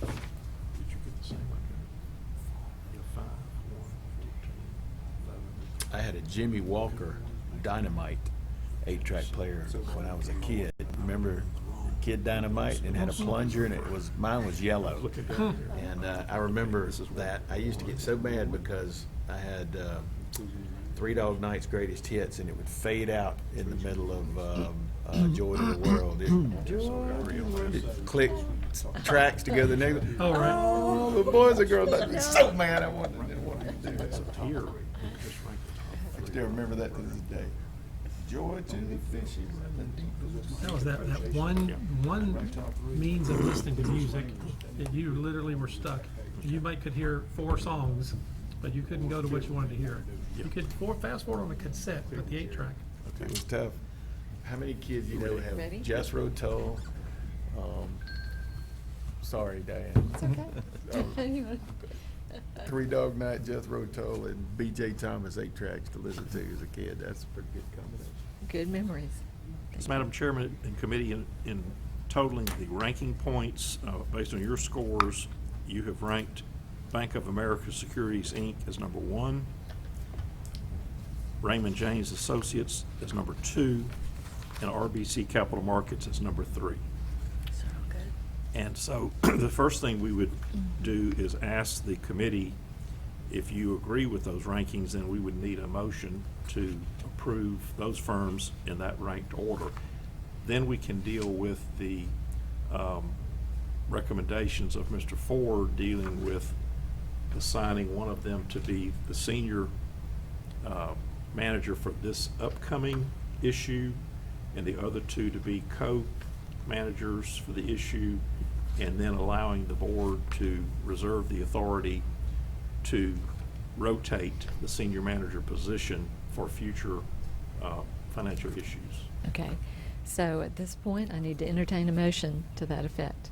Did you get the same one? Yeah, 5, 1, 14, 11. I had a Jimmy Walker Dynamite 8-track player when I was a kid. Remember Kid Dynamite? And had a plunger, and mine was yellow. And I remember that. I used to get so mad because I had 3 Dog Night's Greatest Hits, and it would fade out in the middle of Joy to the World. It clicked tracks together. And Oh, right. Oh, the boys and girls. I was so mad I didn't want to do it. Here, we can just rank the top I still remember that to this day. Joy to the fishes and the deep blue sea. That was that one means of listening to music that you literally were stuck. You could hear 4 songs, but you couldn't go to what you wanted to hear. You could fast forward on a cassette, but the 8-track. It was tough. How many kids you know Ready? have Jethro Tull? Sorry, Diane. It's okay. Three Dog Night, Jethro Tull, and B.J. Thomas 8 tracks to listen to as a kid. That's a pretty good combination. Good memories. So, Madam Chairman and committee, in totaling the ranking points, based on your scores, you have ranked Bank of America Securities, Inc. as number 1, Raymond James Associates as number 2, and RBC Capital Markets as number 3. So good. And so the first thing we would do is ask the committee if you agree with those rankings, then we would need a motion to approve those firms in that ranked order. Then we can deal with the recommendations of Mr. Ford dealing with assigning one of them to be the senior manager for this upcoming issue, and the other two to be co-managers for the issue, and then allowing the board to reserve the authority to rotate the senior manager position for future financial issues. Okay, so at this point, I need to entertain a motion to that effect.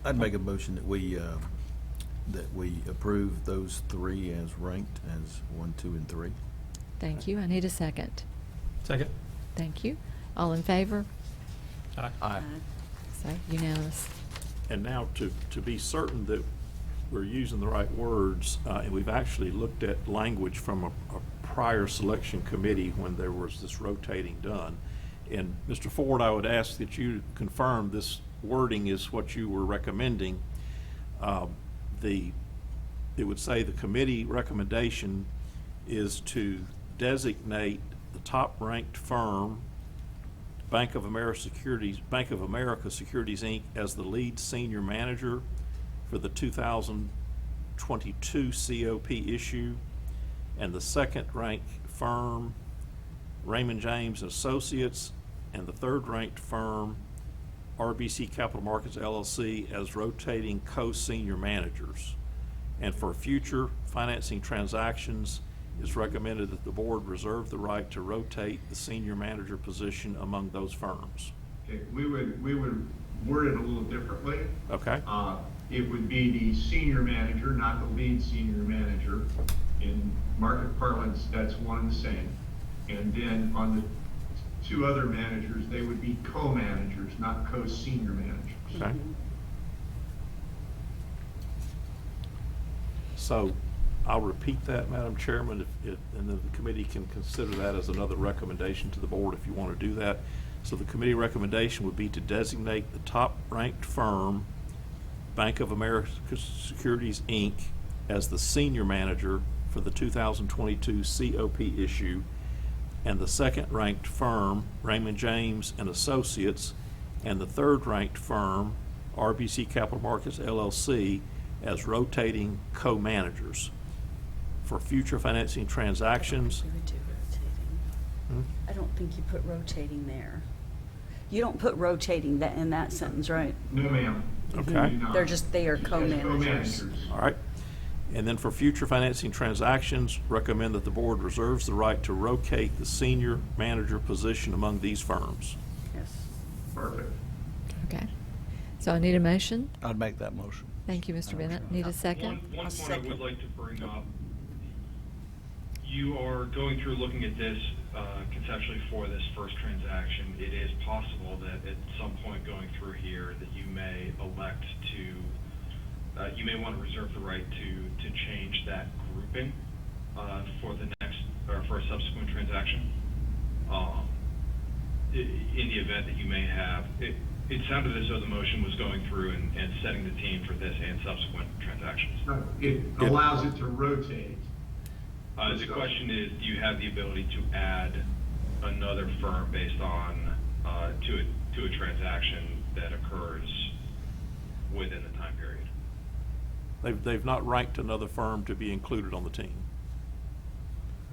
I'd make a motion that we approve those 3 as ranked as 1, 2, and 3. Thank you. I need a second. Second. Thank you. All in favor? Aye. Aye. So unanimous. And now to be certain that we're using the right words, and we've actually looked at language from a prior selection committee when there was this rotating done. And Mr. Ford, I would ask that you confirm this wording is what you were recommending. It would say the committee recommendation is to designate the top-ranked firm, Bank of America Securities, Inc., as the lead senior manager for the 2022 COP issue, and the second-ranked firm, Raymond James Associates, and the third-ranked firm, RBC Capital Markets LLC, as rotating co-senior managers. And for future financing transactions, it's recommended that the board reserve the right to rotate the senior manager position among those firms. Okay, we would word it a little differently. Okay? It would be the senior manager, not the lead senior manager. In market parlance, that's one and the same. And then on the 2 other managers, they would be co-managers, not co-senior managers. Okay. So I'll repeat that, Madam Chairman, and then the committee can consider that as another recommendation to the board if you want to do that. So the committee recommendation would be to designate the top-ranked firm, Bank of America Securities, Inc., as the senior manager for the 2022 COP issue, and the second-ranked firm, Raymond James and Associates, and the third-ranked firm, RBC Capital Markets LLC, as rotating co-managers. For future financing transactions, We would do rotating. I don't think you put rotating there. You don't put rotating that in that sentence, right? No, ma'am. Okay. We do not. They are Just co-managers. all right? And then for future financing transactions, recommend that the board reserves the right to rotate the senior manager position among these firms. Yes. Perfect. Okay. So I need a motion. I'd make that motion. Thank you, Mr. Bennett. Need a second? One point I second. would like to bring up, you are going through looking at this conceptually for this first transaction. It is possible that at some point going through here that you may elect to, you may want to reserve the right to change that grouping for the next, or for a subsequent transaction. In the event that you may have, it sounded as though the motion was going through and setting the team for this and subsequent transactions. It allows it to rotate. The question is, do you have the ability to add another firm based on, to a transaction that occurs within the time period? They've not ranked another firm to be included on the team.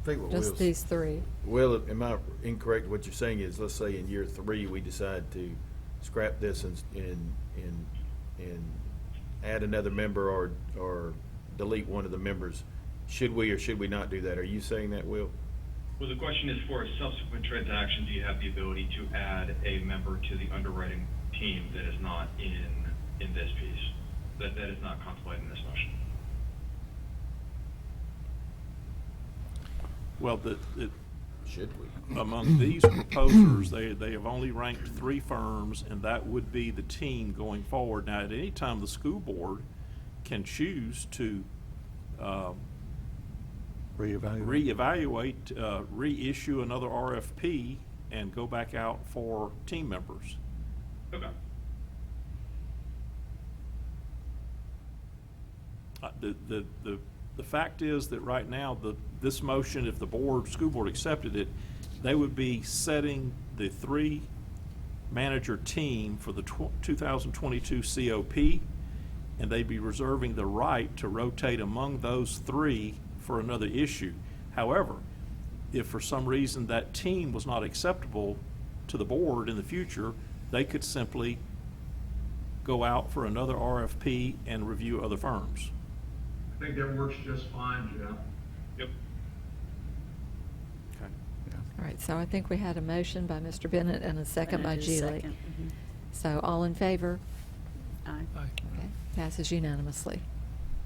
I think what Just these 3. Will, am I incorrect? What you're saying is, let's say in year 3, we decide to scrap this and add another member or delete one of the members. Should we or should we not do that? Are you saying that, Will? Well, the question is, for a subsequent transaction, do you have the ability to add a member to the underwriting team that is not in this piece, that is not contemplated in this motion? Well, Should we? among these proposers, they have only ranked 3 firms, and that would be the team going forward. Now, at any time, the school board can choose to reevaluate, reissue another RFP and go back out for team members. Okay. The fact is that right now, this motion, if the school board accepted it, they would be setting the 3-manager team for the 2022 COP, and they'd be reserving the right to rotate among those 3 for another issue. However, if for some reason that team was not acceptable to the board in the future, they could simply go out for another RFP and review other firms. I think that works just fine, Jeff. Yep. Okay. All right, so I think we had a motion by Mr. Bennett and a second by Bennett is Julie. second. Mhm. So all in favor? Aye. Aye. Okay, passes unanimously.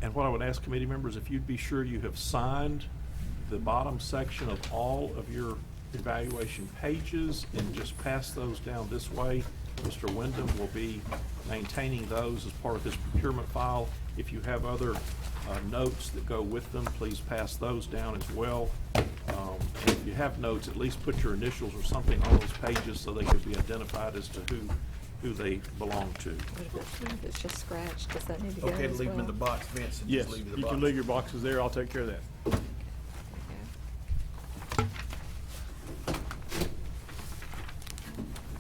And what I would ask committee members, if you'd be sure you have signed the bottom section of all of your evaluation pages and just pass those down this way. Mr. Wyndham will be maintaining those as part of his procurement file. If you have other notes that go with them, please pass those down as well. And if you have notes, at least put your initials or something on those pages so they can be identified as to who they belong to. If it's just scratched, does that need to go Okay to as leave them in the well? box, Vince, and Yes, just leave the you box. can leave your boxes there. I'll take care of that. Okay.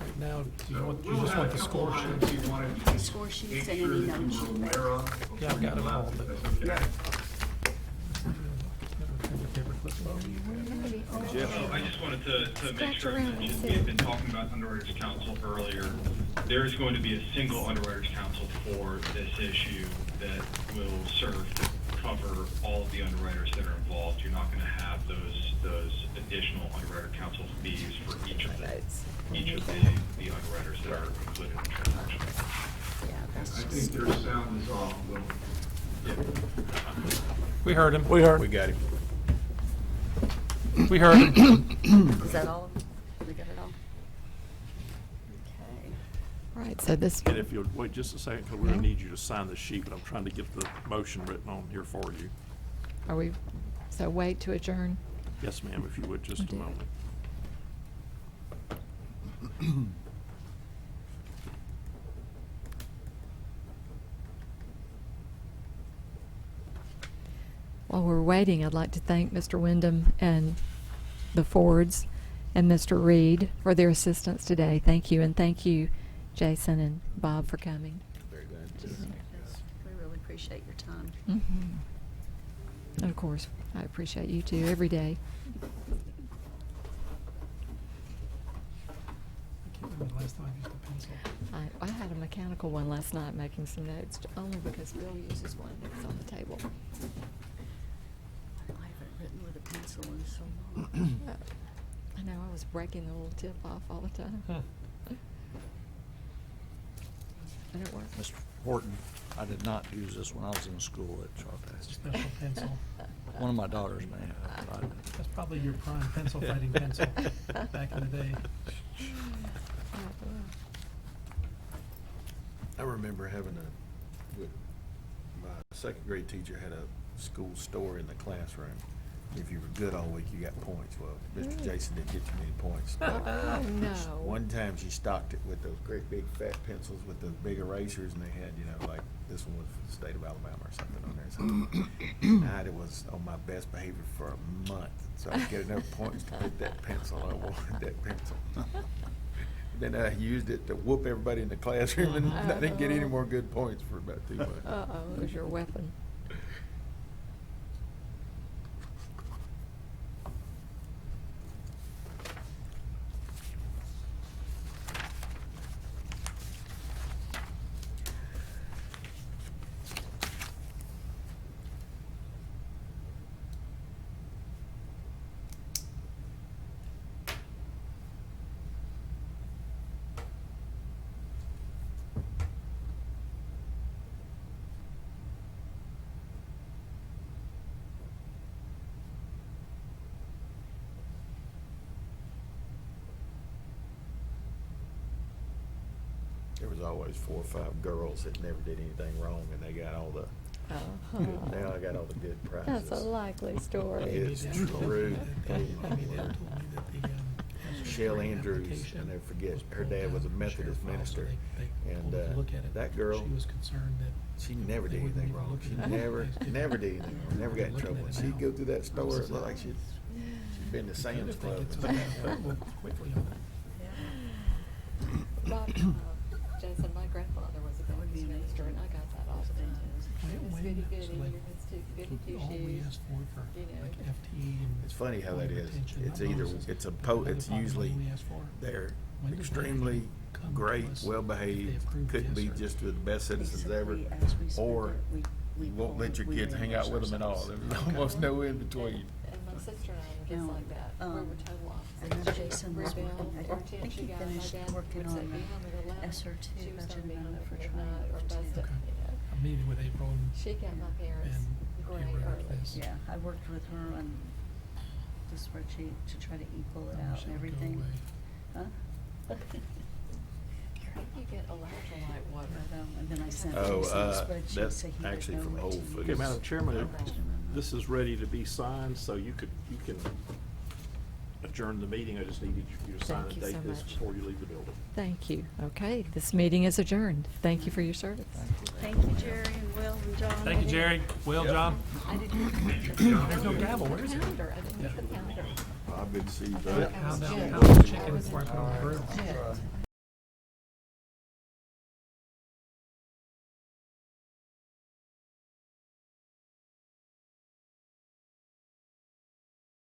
Right now, do So you we'll just have want a the couple score items sheet? you wanted to Score sheets make and sure any that notes you you were made. aware of. Yeah, I've got them all, but- That's okay. I just wanted to make Scratch sure I around and mentioned, see. we had been talking about Underwriters Council earlier. There is going to be a single Underwriters Council for this issue that will serve to cover all of the underwriters that are involved. You're not going to have those additional Underwriter Council fees for each of the underwriters that are included in the transaction. Yeah, I that's think just, their sound is off, Will. We heard him. We heard. We got him. We heard him. is that all? We got it all? Okay. All right, so this, And if you'll wait just a second, because we're going to need you to sign the sheet, but I'm trying to get the motion written on here for you. are we, so wait to adjourn? Yes, ma'am, if you would, just a Okay. moment. While we're waiting, I'd like to thank Mr. Wyndham and the Fords and Mr. Reed for their assistance today. Thank you, and thank you, Jason and Bob, for coming. Very glad to. Yes, we really appreciate your time. And of course, I appreciate you too, every day. I can't remember the last time I used a pencil. I had a mechanical one last night making some notes, only because Bill uses one that's on the table. I haven't written with a pencil in so long. I know, I was breaking the little tip off all the time. Huh. And it worked. Mr. Horton, I did not use this when I was in school at Charlotte. Special pencil. One of my daughters may have, but I didn't. That's probably your prime pencil fighting pencil back in the day. I remember having my second grade teacher had a school store in the classroom. If you were good all week, you got points. Well, Mr. Jason didn't get too many points. Oh, no. One time she stocked it with those great big fat pencils with those big erasers, and they had, like this one was the state of Alabama or something on there. So it was on my best behavior for a month. So I get enough points to get that pencil. I wanted that pencil. Then I used it to whoop everybody in the classroom, and I didn't get any more good points for about 2 months. Uh-oh, it was your weapon. There was always 4 or 5 girls that never did anything wrong, and they got all the, Oh, they all got all the good prizes. that's a likely story. It's true. Shell Andrews, I never forget, her dad was a Methodist minister, and that girl, She was concerned that she never did anything wrong. She never did anything wrong, never got in trouble. And she'd go through that store, it looked like she'd been to Sam's Club. quickly on that. Bob, Jason, my grandfather was a Baptist minister, and I got that all the time. It was goody goody, your head's too goody two All we shoes. asked for you know. like FTE and. It's funny how that is. retention, It's not either, bonuses. it's That's usually, what we asked for. they're When do they extremely come to great, us if well-behaved, they approve couldn't this be or- just the best citizens ever, Basically, as we spend or it, we you won't let your pull- we kids hang out with them at all. reimburse There's almost no in between. And my sister and I were just Now, like that. We were total I know opposites. Jason was Rebel, working, I or don't think she he got, my finished dad working would sit on behind the left. SR2 She was budget gonna be home amendment for at trying midnight or to- bust it, Okay. you know. I'm meeting with April and. She got my parents and great get rid of early. this. Yeah, I worked with her on the spreadsheet to try to equal it I out wish and it would go everything. away. Huh? How do you get electrolyte water? And then I sent Oh, Jason the spreadsheet that's so he would actually know from what Whole to use. Foods. Okay, Madam Chairman, Okay. this is ready to be signed, so you can adjourn the meeting. I just needed you to sign Thank and you so date this much. before you leave the building. Thank you. Okay, this meeting is adjourned. Thank you for your service. Thank you, Jerry and Will and John. Thank you, Jerry, Will, John. I didn't. There's no gavel, where is it? Calendar, I didn't get the calendar. Bob, good to see you, Yeah. bud. Pound Yeah. down, pound the chicken before I put it on the grill. Yeah.